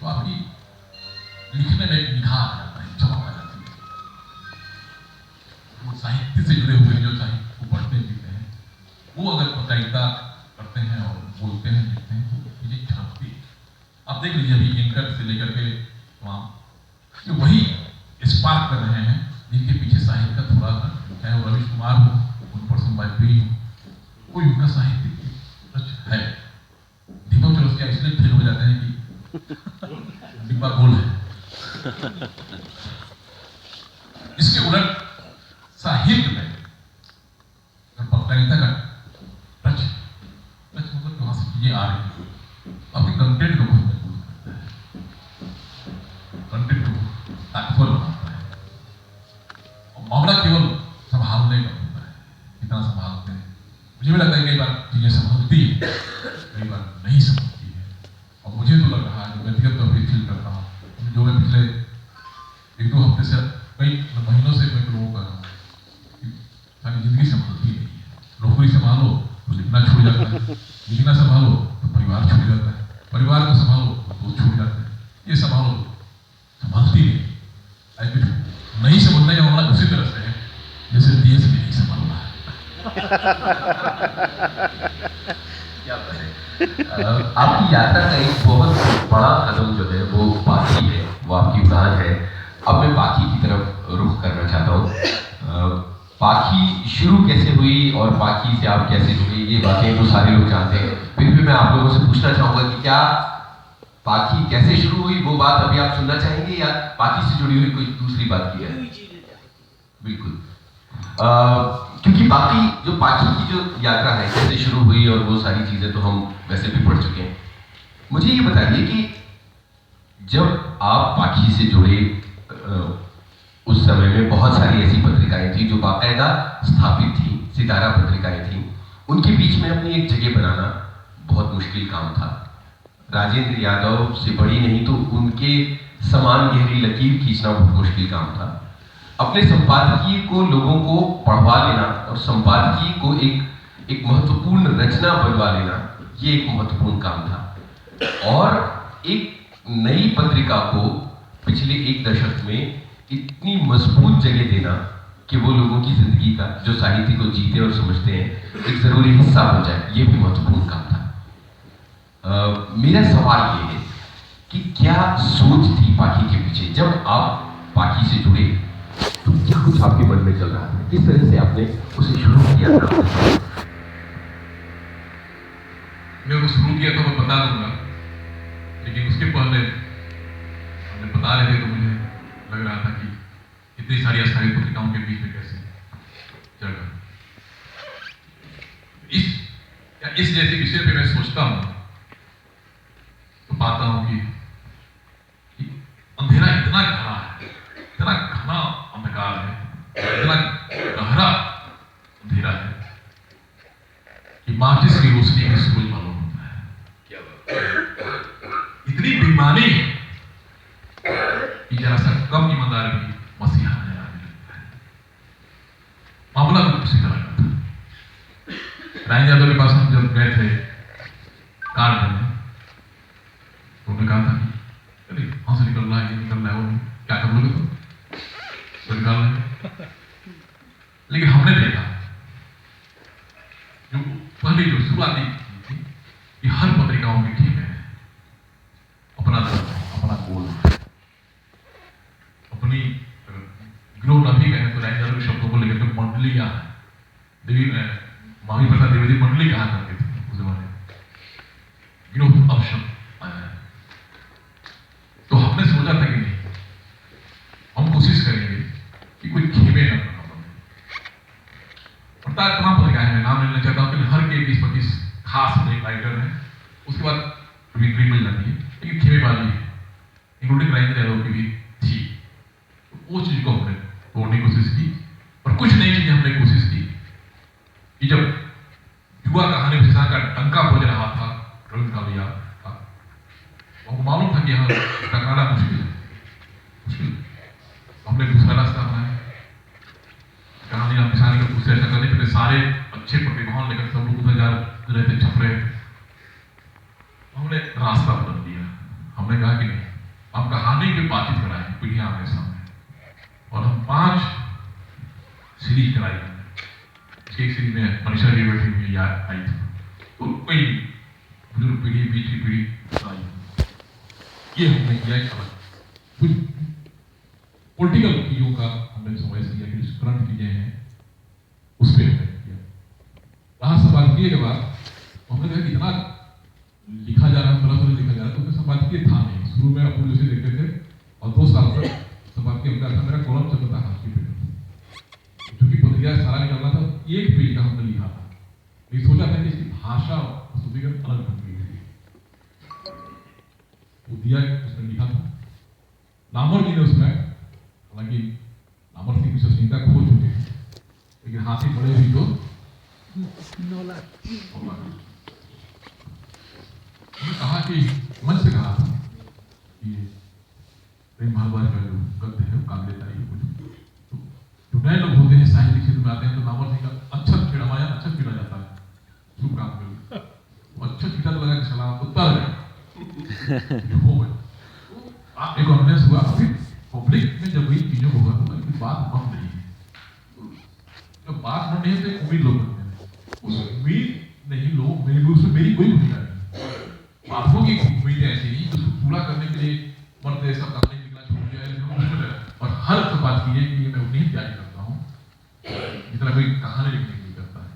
तो आपकी लिखने में एक निखार आ जाता है, चमक आ जाती है। वो साहित्य से जुड़े हुए जो साहित्य को पढ़ते लिखते हैं, वो अगर पत्रकारिता करते हैं और बोलते हैं, लिखते हैं, तो ये झलकती है। आप देख लीजिए अभी एंकर से लेकर के तमाम जो वही स्पार्क कर रहे हैं, जिनके पीछे साहित्य का थोड़ा सा, चाहे वो रवीश कुमार हो, उन पर वाजपेयी हो, कोई उनका साहित्य है। दीपक चौरसिया इसलिए फेल हो जाते हैं कि डिब्बा गोल है। इसके उलट साहित्य में पत्रकारिता का टच मतलब कहां से चीजें आ रही है, आपके कंटेंट को बहुत मजबूत करता है, कंटेंट को ताकतवर बनाता है। और मामला केवल संभालने का होता है, कितना संभालते हैं। मुझे भी लगता है कई बार चीजें संभलती है, कई बार नहीं संभलती है। और मुझे तो लग रहा है, जो व्यक्तिगत तौर पर फील करता हूँ, जो मैं पिछले 1-2 हफ्ते से, कई महीनों से मैं लोगों का सारी जिंदगी संभलती नहीं है। नौकरी संभालो तो लिखना छूट जाता है, लिखना संभालो तो परिवार छूट जाता है, परिवार को संभालो तो दोस्त छूट जाते हैं, ये संभालो संभलती नहीं। नहीं संभलने का मामला उसी तरह से है जैसे देश भी नहीं संभल रहा है। आपकी यात्रा का एक बहुत बड़ा कदम जो है वो पाखी है, वो आपकी उड़ान है। अब मैं पाखी की तरफ रुख करना चाहता हूँ। पाखी शुरू कैसे हुई और पाखी से आप कैसे जुड़े, ये बातें तो सारे लोग जानते हैं, फिर भी मैं आप लोगों से पूछना चाहूंगा कि क्या पाखी कैसे शुरू हुई, वो बात अभी आप सुनना चाहेंगे, या पाखी से जुड़ी हुई कोई दूसरी बात की है? बिल्कुल, क्योंकि बाकी जो पाखी की जो यात्रा है कैसे शुरू हुई और वो सारी चीजें तो हम वैसे भी पढ़ चुके हैं। मुझे ये बताइए कि जब आप पाखी से जुड़े, उस समय में बहुत सारी ऐसी पत्रिकाएं थी जो बाकायदा स्थापित थी, सितारा पत्रिकाएं थी, उनके बीच में अपनी एक जगह बनाना बहुत मुश्किल काम था। राजेंद्र यादव से बड़ी नहीं तो उनके समान गहरी लकीर खींचना बहुत मुश्किल काम था। अपने संपादकीय को लोगों को पढ़वा लेना और संपादकीय को एक महत्वपूर्ण रचना बनवा लेना, ये एक महत्वपूर्ण काम था। और एक नई पत्रिका को पिछले 1 दशक में इतनी मजबूत जगह देना कि वो लोगों की जिंदगी का, जो साहित्य को जीते और समझते हैं, एक जरूरी हिस्सा हो जाए, ये भी महत्वपूर्ण काम था। मेरा सवाल ये है कि क्या सोच थी पाखी के पीछे? जब आप पाखी से जुड़े तो क्या कुछ आपके मन में चल रहा था, किस तरह से आपने उसे शुरू किया था? मैं वो शुरू किया तो मैं बता दूंगा, लेकिन उसके पहले हमने बता रहे थे तो मुझे लग रहा था कि इतनी सारी अस्थायी पत्रिकाओं के बीच में कैसे चल रहा। इस जैसे विषय पे मैं सोचता हूं तो पाता हूं कि अंधेरा इतना गहरा है, इतना घना अंधकार है, इतना गहरा अंधेरा है कि माचिस की रोशनी में सूरज मालूम होता है। क्या बात, इतनी बेईमानी कि जरा सा कम ईमानदार भी मसीहा नजर आने लगता है। मामला भी उसी तरह का था। कार्ड देने, तो उन्होंने कहा था कि अरे वहाँ से निकल रहा है, ये निकल रहा है, वो क्या कर लोगे तो निकाल रहे। लेकिन हमने देखा जो पहले जो शुरुआती थी कि हर पत्रिकाओं के खेमे है अपना धर्म, अपना गोल, अपनी गिरोह न भी कहें तो राजनीतिक शब्दों को लेकर के मंडलियां देवी महावीर प्रसाद द्विवेदी मंडली कहा करते थे उस जमाने में, गिरोह अब शब्द आया है। तो हमने सोचा था कि नहीं, हम कोशिश करेंगे कि कोई खेमे न पता है। तमाम पत्रिकाएं हैं, नाम लेना चाहता हूं कि हर के 20-25 खास एक राइटर है, उसके बाद विक्री मिल जाती है, लेकिन खेमेबाजी है, इंक्लूडिंग राजेंद्र यादव की भी थी। तो वो चीज को हमने तोड़ने की कोशिश की और कुछ नई चीजें हमने कोशिश की कि जब युवा कहानी विशेषज्ञ का टंका बज रहा था रविंद्र का भैया का, हमको मालूम था कि यहाँ टकराना मुश्किल है। हमने दूसरा रास्ता अपनाया, कहानी हम किसानी का दूसरे ऐसा करने के लिए सारे अच्छे प्रतिभाओं लेकर सब लोग उधर जा रहे थे, छप रहे थे। हमने रास्ता बदल दिया, हमने कहा कि नहीं, हम कहानी पे बातचीत कराएं पीढ़ियां आमने सामने, और हम 5 सीरीज कराई। एक सीरीज में मनीषा जी बैठी हुई आई थी, तो कई बुजुर्ग पीढ़ी, बीच की पीढ़ी आई, ये हमने किया एक अलग पॉलिटिकल चीजों का हमने समझ किया कि जो करंट चीजें हैं उस पर हमने किया। वहां संपादकीय के बाद हमने कहा कि इतना लिखा जा रहा है, थोड़ा लिखा जा रहा है, तो संपादकीय था नहीं। शुरू में अपन जैसे देखते थे और 2 साल तक संपादकीय होता था, मेरा कॉलम चलता था हाथ पे, क्योंकि पत्रिका सारा निकलना था, एक पेज का हमने लिखा था। ये सोचा था कि इसकी भाषा प्रस्तुतिकरण अलग बन गई है, वो दिया उसने लिखा था। नामर जी ने उसमें, हालांकि नामर सिंह विश्वसनीयता खो चुके हैं, लेकिन हाथी बड़े भी तो 9 लाख कहा कि मन से कहा था कि प्रेम भारद्वाज का जो गद्य है वो काबिल तारीफ कुछ, तो नए लोग होते हैं साहित्य क्षेत्र में आते हैं, तो नामर सिंह का अच्छा छेड़ा जाता है, शुभ काम कर अच्छा छीटा तो लगा कि सलाम उत्तर हो गए। एक ऑर्डिनेंस हुआ, अभी पब्लिक में जब इन चीजों को हुआ तो उनकी बात बन रही है, जब बात बन रही है तो उम्मीद लोग बनते हैं, उस उम्मीद नहीं लोग, मेरी कोई भूमिका नहीं, बातों की उम्मीदें ऐसी नहीं तो उसको पूरा करने के लिए मरते सब काम नहीं निकला, छूट जाए। और हर बात की है कि मैं उतनी ही तैयारी करता हूँ जितना कोई कहानी लिखने के लिए करता है,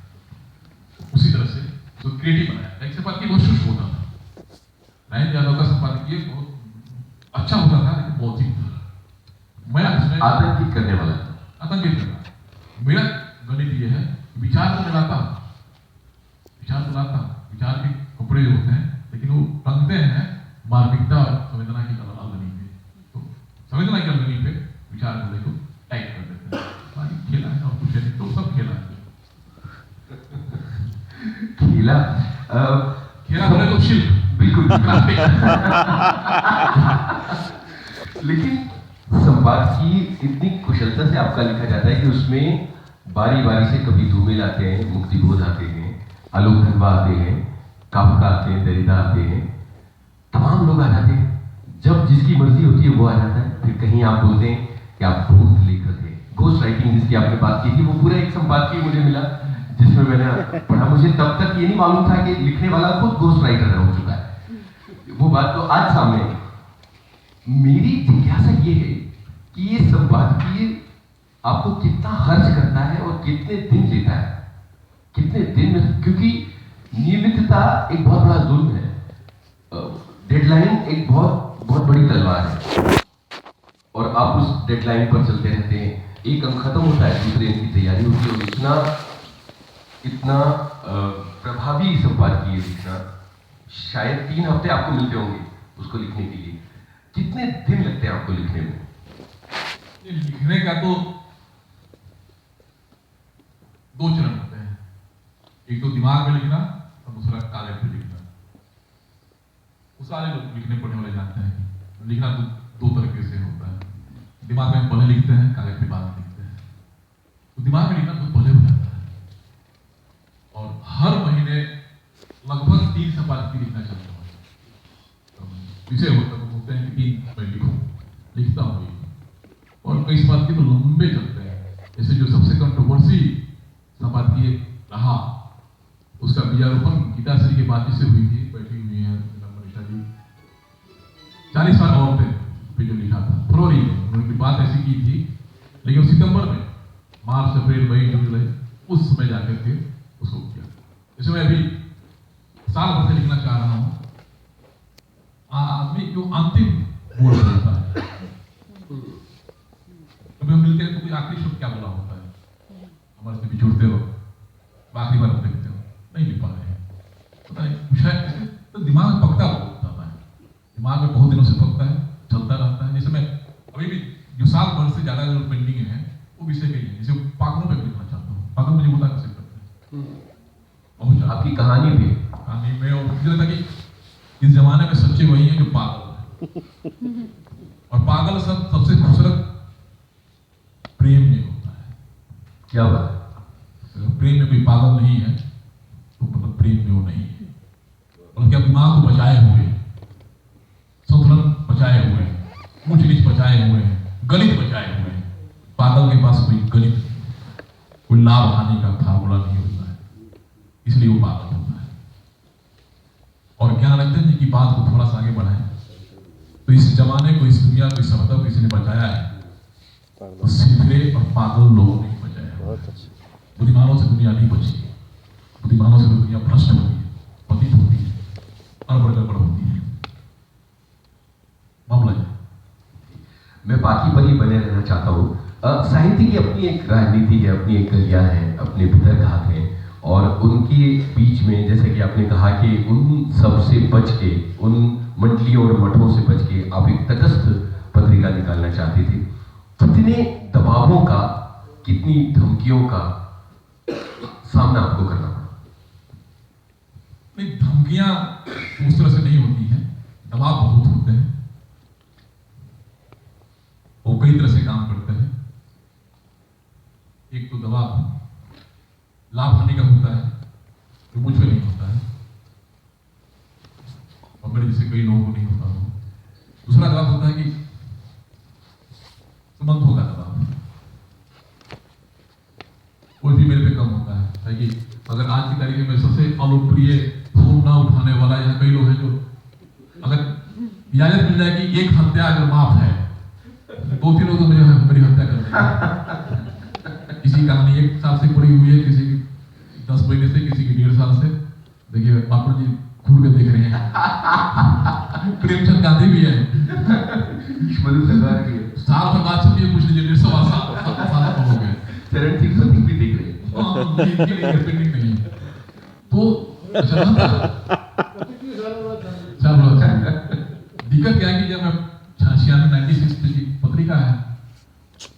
उसी तरह से उसको क्रिएटिव बनाया। एक संपादकीय बहुत शुष्क होता था, राजेंद्र यादव का संपादकीय बहुत अच्छा होता था, लेकिन बहुत ही मैं उसमें आतंकित करने वाला, आतंकित करना। मेरा गणित ये है, विचार तो मिलाता, विचार के कपड़े जो होते हैं, लेकिन वो रंगते हैं मार्मिकता और संवेदना की अलगनी पे, तो संवेदना की अलगनी पे विचार को देखो टाइप कर देते हैं। खेला है और कुछ नहीं, तो सब खेला बोले तो शिल्प बिल्कुल लेकिन संपादकीय इतनी कुशलता से आपका लिखा जाता है कि उसमें बारी बारी से कभी धूमिल आते हैं, मुक्तिबोध आते हैं, आलोक धनवा आते हैं, काफका आते हैं, दरिदा आते हैं, तमाम लोग आ जाते हैं। जब जिसकी मर्जी होती है वो आ जाता है। फिर कहीं आप बोलते हैं कि आप बहुत लेखक हैं। घोस्ट राइटिंग जिसकी आपने बात की थी, वो पूरा एक संपादकीय मुझे मिला जिसमें मैंने पढ़ा। मुझे तब तक ये नहीं मालूम था कि लिखने वाला खुद घोस्ट राइटर हो चुका है। वो बात तो आज सामने है। मेरी जिज्ञासा ये है कि ये संपादकीय आपको कितना खर्च करता है और कितने दिन लेता है, कितने दिन में, क्योंकि नियमितता एक बहुत बड़ा जुल्म है, डेडलाइन एक बहुत बड़ी तलवार है और आप उस डेडलाइन पर चलते रहते हैं। एक अंक खत्म होता है, दूसरे अंक की तैयारी होती है और इतना प्रभावी संपादकीय लिखना, शायद 3 हफ्ते आपको मिलते होंगे उसको लिखने के लिए। कितने दिन लगते हैं आपको लिखने में? लिखने का तो 2 चरण होते हैं, एक तो दिमाग में लिखना और दूसरा कागज पे लिखना। वो सारे लोग लिखने पढ़ने वाले जानते हैं कि लिखना दो तरीके से होता है। दिमाग में हम पहले लिखते हैं, कागज पे बाद में लिखते हैं। तो दिमाग में लिखना तो पहले हो जाता है और हर महीने लगभग 3 संपादकीय लिखना चाहता हूँ। विषय होते हैं कि 3 मैं लिखता हूँ ये, और कई संपादकीय तो लंबे चलते हैं। जैसे जो सबसे कंट्रोवर्सी संपादकीय रहा, उसका बीजारोपण गीताश्री की बात से हुई थी, बैठी हुई है मनीषा जी, 40 साल औरतें पे जो लिखा था, फरवरी में उन्होंने बात ऐसी की थी, लेकिन सितंबर में, मार्च अप्रैल मई जून जुलाई, उस समय जाकर के उसको किया। जैसे मैं अभी साल भर से लिखना चाह रहा हूँ, आदमी जो अंतिम मोड़ होता है, कभी हम मिलते हैं तो कोई आखिरी शब्द क्या बोला होता है, हमारे से बिछुड़ते हो, आखिरी बार देखते हो, नहीं लिख पा रहे हैं, पता नहीं शायद ऐसे, तो दिमाग में पकता बहुत जाता है, दिमाग में बहुत दिनों से पकता है, चलता रहता है। जैसे मैं अभी भी जो साल भर से ज्यादा जो पेंडिंग है वो विषय के लिए, जैसे पागलों पे लिखना चाहता हूँ। पागल मुझे बता कैसे करते हैं, आपकी कहानी भी कहानी में, और मुझे लगता है कि इस जमाने में सच्चे वही हैं जो पागल है, और पागल सबसे खूबसूरत प्रेम में होता है। क्या बात है? प्रेम में कोई पागल नहीं है तो मतलब प्रेम में वो नहीं है, बल्कि अपने दिमाग को बचाए हुए, संतुलन बचाए हुए, ऊंच नीच बचाए हुए हैं, गणित बचाए हुए हैं। पागल के पास कोई गणित, कोई लाभ हानि का फार्मूला नहीं होता है, इसलिए वो पागल होता है। और ज्ञानरंजन जी की बात को थोड़ा सा आगे बढ़ाएं तो इस जमाने को, इस दुनिया को, इस सभ्यता को किसी ने बचाया है तो सीधे और पागल लोगों ने बचाया है। बुद्धिमानों से दुनिया नहीं बची, बुद्धिमानों से दुनिया भ्रष्ट होती है, पतित होती है, अड़बड़ गड़बड़ होती है। मामला है, मैं बाकी पर ही बने रहना चाहता हूँ। साहित्य की अपनी एक राजनीति है, अपनी एक गलियां है, अपने वितर्कघात हैं, और उनके बीच में जैसे कि आपने कहा कि उन सब से बच के, उन मंडलियों और मठों से बच के आप एक तटस्थ पत्रिका निकालना चाहती थी। कितने दबावों का, कितनी धमकियों का सामना आपको करना पड़ा? नहीं, धमकियां उस तरह से नहीं होती हैं, दबाव बहुत होते हैं, वो कई तरह से काम करते हैं। एक तो दबाव लाभ हानि का होता है, जो मुझ पे नहीं होता है, और मेरे जैसे कई लोगों को नहीं होता हो। दूसरा दबाव होता है कि संबंधों का दबाव, वो भी मेरे पे कम होता है कि अगर आज की तारीख में सबसे अलोकप्रिय फोन ना उठाने वाला, यहाँ कई लोग हैं जो अगर इजाजत मिल जाए कि एक हत्या अगर माफ है, 2-3 लोग तो मुझे मेरी हत्या कर देंगे। किसी कहानी 1 साल से पड़ी हुई है, किसी की 10 महीने से, किसी की 1.5 साल से। देखिए पापड़ जी घूर के देख रहे हैं। प्रेमचंद गांधी भी है, मधु सरकार भी है, साल भर बाद छपी है, कुछ नहीं, 150 साल हो गए। चरण सिंह प्रतीक भी देख रहे हैं। पेंडिंग नहीं है तो दिक्कत क्या है कि जब मैं 96 की पत्रिका है,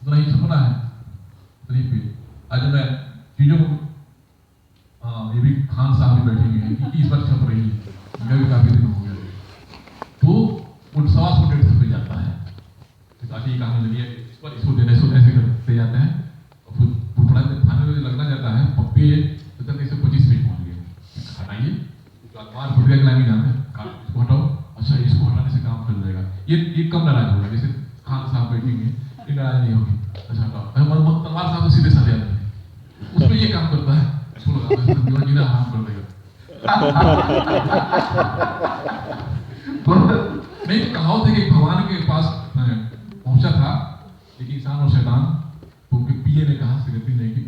उतना ही छपना है, आज मैं चीजों को, ये भी खान साहब भी बैठे हुए हैं कि इस बार छप रही है, मैं भी काफी दिन हो गया, तो वो 100 छप जाता है, ताकि ये कहानी लगी है इस पर, इसको देने से ऐसे करते जाते हैं, और फिर थोड़ा थाने में लगना जाता है, पप्पी 125 मिनट पहुंच गए, हटाइए, तो अखबार फुट गया, नहीं जानते, इसको हटाओ, अच्छा इसको हटाने से काम चल जाएगा, ये कम नाराज होगा। जैसे खान साहब बैठेंगे, ये नाराज नहीं होगी, अच्छा हटाओ, तलवार साहब तो सीधे साधे आते हैं, उसमें ये काम करता है, आराम कर देगा। नहीं, कहावत है कि भगवान के पास पहुंचा था, एक इंसान और शैतान, तो उनके पीए ने कहा सेक्रेटरी ने कि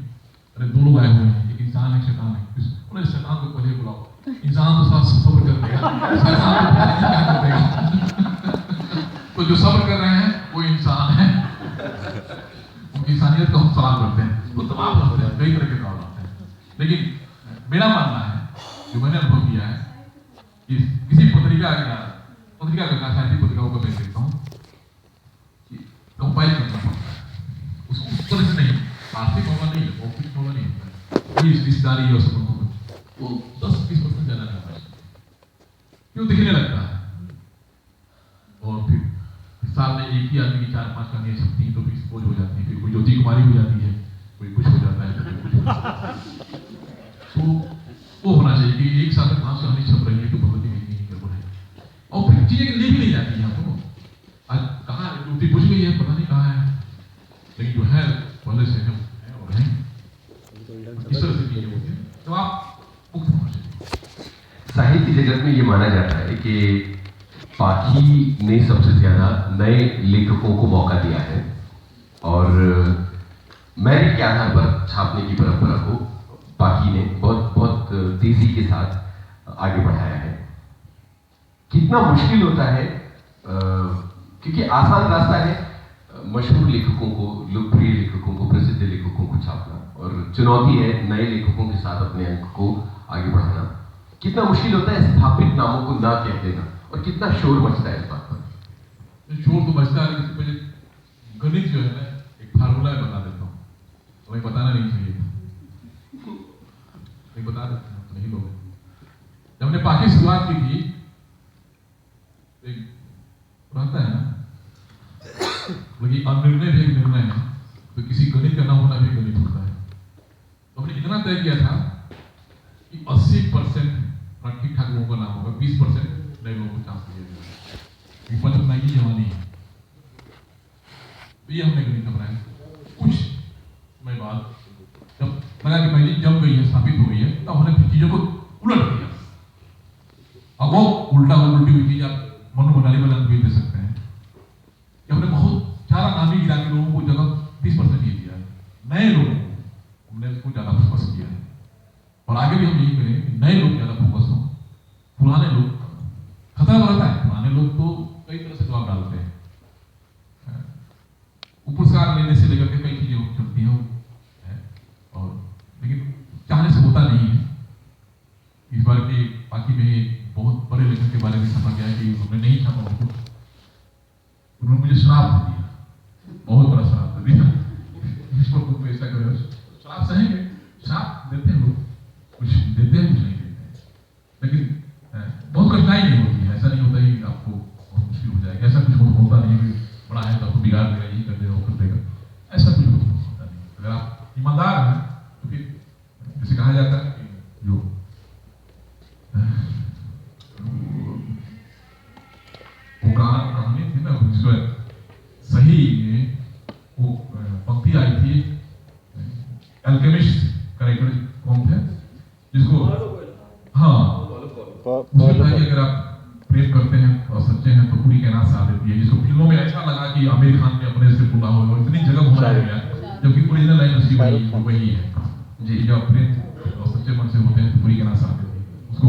अरे 2 लोग आए हुए हैं, एक इंसान है, शैतान है, उन्हें शैतान को पहले बुलाओ, इंसान तो साथ सब्र कर देगा, शैतान तो पहले क्या कर देगा। तो जो सब्र कर रहे हैं वो इंसान है, उनकी इंसानियत को हम सलाम करते हैं। वो तमाम होते हैं, कई तरह के काम होते हैं, लेकिन मेरा मानना है, जो मैंने अनुभव किया है कि किसी पत्रिका का, साहित्यिक पत्रिकाओं को मैं देखता हूँ, कंपाइल करना पड़ता है, उसको उस तरह से नहीं, आर्थिक मामला नहीं है, भौतिक मामला नहीं होता है, ये रिश्तेदारी और संबंधों में वो 10-20% ज्यादा रहता है, क्यों दिखने लगता है, और फिर साल में एक ही आदमी की 4-5 कहानियां छपती हैं, तो फिर बोझ हो जाती है, फिर कोई ज्योति कुमारी हो जाती है, कोई कुछ हो जाता है, तो वो होना चाहिए कि एक साल में 5 कहानी छप रही है, चीजें ले भी नहीं जाती हैं हमको। आज कहाँ ड्यूटी बुझ गई है, पता नहीं कहाँ है, लेकिन जो है पहले से हम है और हैं। इस तरह से चीजें होती हैं तो आप मुक्त होना चाहिए। साहित्य जगत में ये माना जाता है कि पाखी ने सबसे ज्यादा नए लेखकों को मौका दिया है और मेरिट के आधार पर छापने की परंपरा को पाखी ने बहुत बहुत तेजी के साथ आगे बढ़ाया है। कितना मुश्किल होता है, क्योंकि आसान रास्ता है मशहूर लेखकों को, लोकप्रिय लेखकों को, प्रसिद्ध लेखकों को छापना, और चुनौती है नए लेखकों के साथ अपने अंक को आगे बढ़ाना। कितना मुश्किल होता है स्थापित नामों को ना कह देना, और कितना शोर मचता है इस बात पर। शोर तो मचता है, लेकिन पहले गणित जो है ना, एक फार्मूला बता देता हूँ, तुम्हें बताना नहीं चाहिए, नहीं बता देता हूँ, नहीं लोगे। जब हमने पाखी शुरुआत की थी, एक रहता है ना, लेकिन अनिर्णय भी एक निर्णय है, तो किसी गणित का ना होना भी गणित होता है। तो हमने इतना तय किया था कि 80% ठीक ठाक लोगों का नाम होगा, 20% नए लोगों को चांस दिया जाएगा। विपक्ष नई जवानी है, तो ये हमने गणित बनाया। कुछ समय बाद जब लगा कि पहले जम गई है, स्थापित हो गई है, तब हमने फिर चीजों को उलट दिया। अब वो उल्टी हुई चीज आप मनु मनाली वाला भी दे सकते हैं कि हमने बहुत ज्यादा नामी गिरामी लोगों को जगह 20% ही दिया है, नए लोगों को हमने उसको ज्यादा फोकस किया है। और आगे भी हम यही करें कि नए लोग ज्यादा फोकस हो। पुराने लोग खतरा रहता है, पुराने लोग तो कई तरह से जवाब डालते हैं, पुरस्कार लेने से लेकर के कई चीजें चलती हैं, और लेकिन चाहने से होता नहीं है। इस बार के बाकी में बहुत बड़े लेखक के बारे में समझ गया कि हमने नहीं छापा, उन्होंने मुझे श्राप दे दिया, बहुत बड़ा श्राप दे दिया। इसको खुद ऐसा करो, श्राप सहेंगे, श्राप देते हैं लोग, कुछ देते हैं कुछ नहीं देते हैं, लेकिन बहुत कठिनाई नहीं होती है। ऐसा नहीं होता कि आपको बहुत मुश्किल हो जाएगा, ऐसा कुछ होता नहीं है बड़ा है तो आपको बिगाड़ देगा, यही कर देगा वो कर देगा, ऐसा कुछ होता नहीं। अगर आप ईमानदार हैं तो फिर जैसे कहा जाता है कि जो वो कहानी थी ना, जिसको सही में वो पंक्ति आई थी, एल्केमिस्ट कैरेक्टर कौन थे जिसको, हाँ उसमें था कि अगर आप प्रेम करते हैं और सच्चे हैं तो पूरी कैनात साथ देती है। जिसको फिल्मों में ऐसा लगा कि आमिर खान ने अपने से बोला हो, इतनी जगह घुमाया गया, जबकि ओरिजिनल लाइन उसकी वही है जी, जब प्रेम और सच्चे मन से होते हैं तो पूरी कैनात साथ देती है। उसको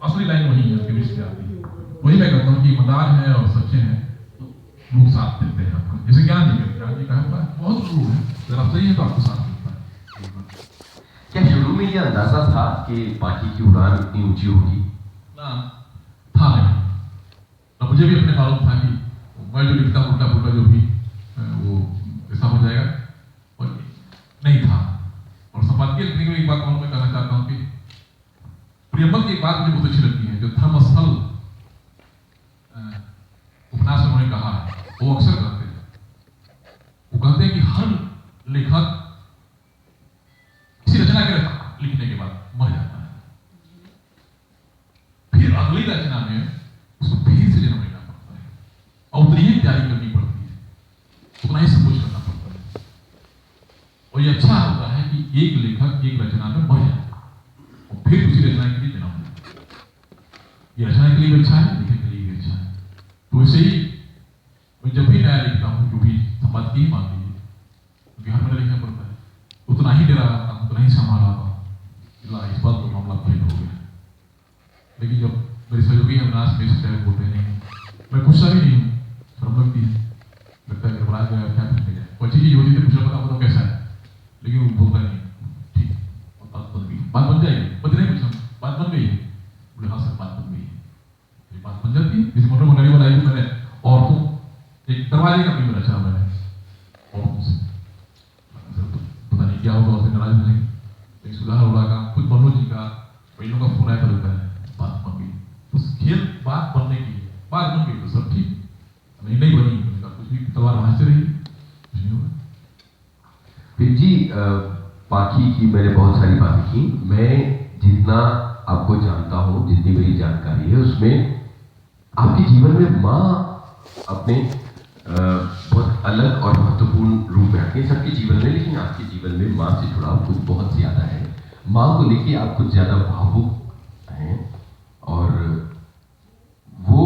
असली लाइन वही है, उसके बीच आती है। वही मैं कहता हूँ कि ईमानदार हैं और सच्चे हैं तो लोग साथ देते हैं आपको। जैसे ज्ञान जी कहा बहुत लोग हैं, अगर आप सही है तो आपको साथ देता है। क्या शुरू में यह अंदाजा था कि पाखी की उड़ान इतनी ऊंची होगी? ना था नहीं, और मुझे भी अपने मालूम था कि मैं जो लिखता हूँ उल्टा पुल्टा जो भी वो ऐसा हो जाएगा, और नहीं था। और संपादकीय लिखने में एक बात मैं कहना चाहता हूँ कि प्रियंबल की एक बात मुझे बहुत अच्छी लगती है, जो धर्मस्थल उपन्यास में उन्होंने कहा है, वो अक्सर कहते हैं, वो कहते हैं कि हर लेखक किसी रचना के लिखने के बाद मर जाता है, फिर अगली रचना में उसको फिर से जन्म लेना पड़ता है, और उतनी ही तैयारी करनी पड़ती है, उतना ही सब कुछ करना पड़ता है। और ये अच्छा होता है कि एक लेखक एक रचना में मर जाता है और फिर दूसरी रचना के लिए जन्म लेता है। ये रचना के लिए भी अच्छा है, लिखने के लिए भी अच्छा है। तो वैसे ही मैं जब भी नया लिखता हूँ, जो भी संपादक ही मान लीजिए, क्योंकि हर मेरा लिखना पड़ता है, उतना ही डेरा आता हूँ, उतना ही संभाल आता हूँ। इस बात तो मामला फेल हो गया, लेकिन जब मेरे सहयोगी अविनाश में शायद बोलते नहीं, मैं गुस्सा भी नहीं हूँ, शर्म लगती है, लगता है घबरा गया क्या करने जाए, कोई चीज होती है पूछना बताओ कैसा है, लेकिन वो बोलता नहीं, ठीक बात बन गई, बात बन जाएगी, बच नहीं पूछा, बात बन गई है, बोले हाँ सर बात बन गई है, बात बन जाती है। जैसे मोटर मंगाड़ी बनाई थी मैंने, और तो एक दरवाजे का भी रचा मैंने, और पता नहीं क्या होगा, उससे नाराज नहीं, एक सुधार हो रहा काम, खुद मनु जी का पहलों का फोन आया था, लगता है बात बन गई, उस खेल बात बनने की बात बन गई तो सब ठीक, नहीं बनी कुछ भी, तलवार वहां से रही, कुछ नहीं होगा। फिर जी पाखी की मैंने बहुत सारी बातें की, मैं जितना आपको जानता हूँ, जितनी मेरी जानकारी है उसमें आपके जीवन में माँ अपने बहुत अलग और महत्वपूर्ण रूप में रखती है सबके जीवन में, लेकिन आपके जीवन में माँ से जुड़ाव कुछ बहुत ज़्यादा है। माँ को लेके आप कुछ ज़्यादा भावुक हैं और वो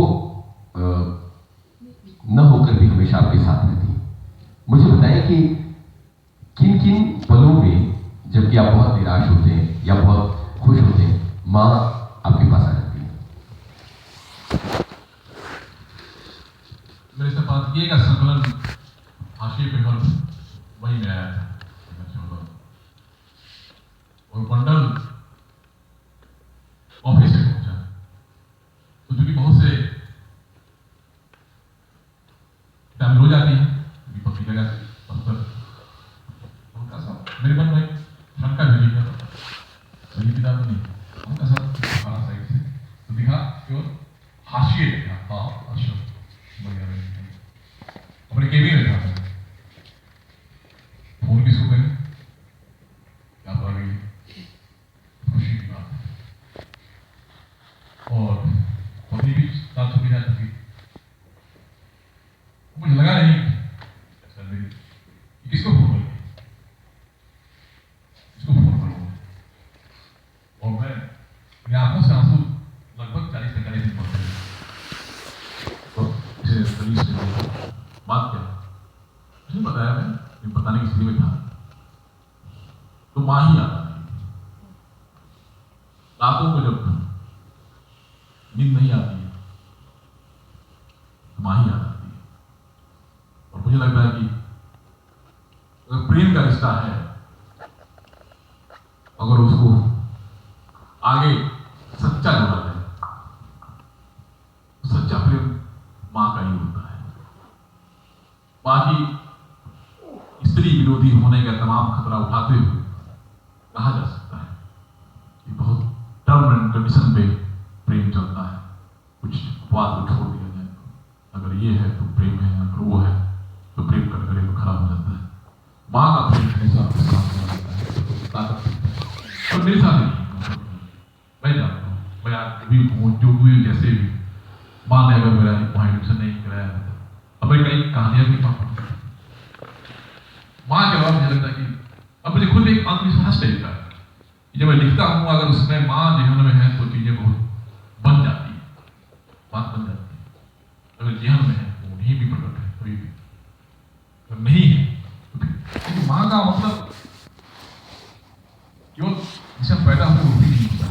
न होकर भी हमेशा आपके साथ रहती है। मुझे बताएं कि किन किन पलों में जबकि आप बहुत निराश होते हैं या बहुत खुश होते हैं, माँ आपके पास आ जाती है। मेरे से बात किए का संकलन हाशिए पे और वही में आया था और बंडल ऑफिस से पहुंचा तो चूंकि बहुत से टाइम हो जाती है पत्नी जगह दफ्तर उनका सब मेरे मन में शंका भी लिखा सही किताब नहीं उनका सब साइड से तो दिखा केवल हाशिए लिखा। हाँ अशोक अपने केबिन में था फोन किसको करें क्या पा रही खुशी की बात है और पत्नी भी साथ छुट्टी जा चुकी। मुझे लगा नहीं किसको फोन करूँ किसको फोन करूँ और मैं मेरी आंखों से आंसू लगभग 40-45 दिन पड़ते हैं। तो इसे पुलिस ने बात क्या उसने बताया मैं बताने की स्थिति में था तो माँ ही आता है। रातों को जब नींद नहीं आती है तो माँ ही आ जाती है और मुझे लगता है कि अगर प्रेम का रिश्ता है अगर उसको आगे सच्चा जोड़ा जाए तो सच्चा प्रेम माँ का ही होता है। बाकी स्त्री विरोधी होने का तमाम खतरा उठाते हुए कहा जा सकता है कि बहुत टर्म एंड कंडीशन पे प्रेम चलता है। कुछ अपवाद को छोड़ दिया जाए अगर ये है तो प्रेम है अगर वो है तो प्रेम कटघरे में खड़ा हो जाता है। माँ का प्रेम हमेशा आपके साथ रहता है ताकत और मेरे साथ नहीं मैं जानता हूँ मैं आज भी हूँ जो भी जैसे भी माँ ने अगर मेरा वहाँ एडमिशन नहीं कराया अब मैं कई कहानियां भी पढ़ता हूँ माँ के बाद मुझे लगता है कि अब मुझे खुद एक आत्मविश्वास मिलता है जब मैं लिखता हूँ अगर उसमें माँ जीवन में है तो चीजें बहुत बन जाती है बात बन जाती है। अगर जीवन में है तो नहीं भी प्रकट है कोई भी अगर नहीं है तो फिर माँ का मतलब केवल जिसे पैदा हुए वो भी नहीं होता।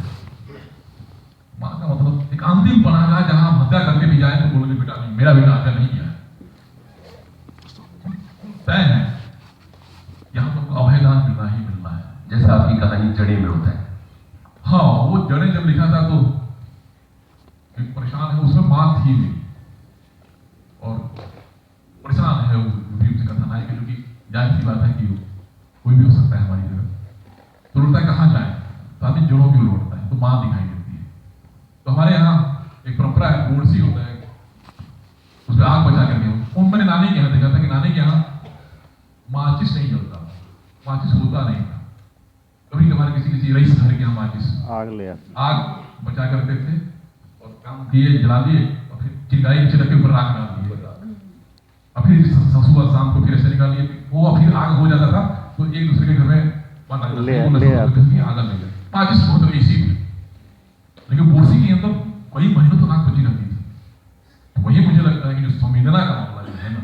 माँ का मतलब एक अंतिम पनाह जहां हत्या करके भी जाए तो बोलोगे बेटा नहीं मेरा बेटा हत्या नहीं किया है तय है यहाँ तो अभयदान मिलना ही मिलना है। जैसा आपकी कहानी जड़े में होता है। हाँ वो जड़े जब लिखा था तो एक परेशान है उसमें माँ थी भी और परेशान है वो से कथा नायक जो कि जाहिर सी बात है कि कोई भी हो सकता है हमारी जगह तो लौटता है कहाँ जाए तो आदमी जड़ों की लौटता है तो माँ दिखाई देती है। तो हमारे यहाँ एक परंपरा है गोड़सी होता है उसमें आग बचा करके मैंने नानी के यहाँ देखा था कि नानी के यहाँ माचिस नहीं जलता माचिस होता नहीं था कभी कभार किसी किसी रईस घर के यहाँ माचिस आग बचा करते थे और काम दिए जला दिए और फिर चिंगारी नीचे रखे ऊपर राख डाल दिए और फिर सुबह शाम को फिर ऐसे निकाल लिए वो फिर आग हो जाता था तो एक दूसरे के घर में आग लग गई माचिस बहुत ऐसी थी लेकिन बोरसी के अंदर कई महीनों तक आग बची रहती थी। तो वही मुझे लगता है कि जो संवेदना का मामला जो है ना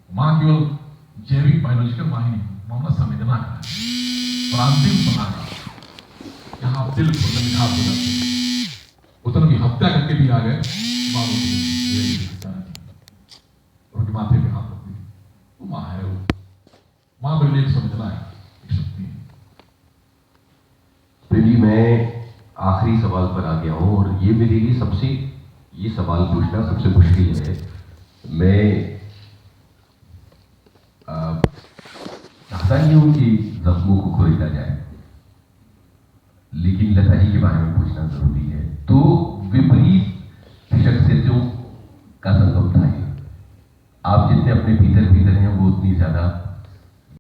माँ केवल जैविक बायोलॉजिकल माँ ही नहीं मामला संवेदना का है और अंतिम बना का यहाँ दिल को निखार हो जाते हैं उतना भी हत्या करके भी आ गए माँ उनके माथे पे हाथ रखती वो माँ है वो माँ मेरे लिए एक संवेदना है एक शक्ति है। प्रेमी मैं आखिरी सवाल पर आ गया हूं और ये मेरे लिए ये सवाल पूछना सबसे मुश्किल है। मैं चाहता नहीं हूं कि जख्मों को खोला जाए लेकिन लता जी के बारे में पूछना जरूरी है। तो विपरीत शख्सियतों का संगम था ये। आप जितने अपने भीतर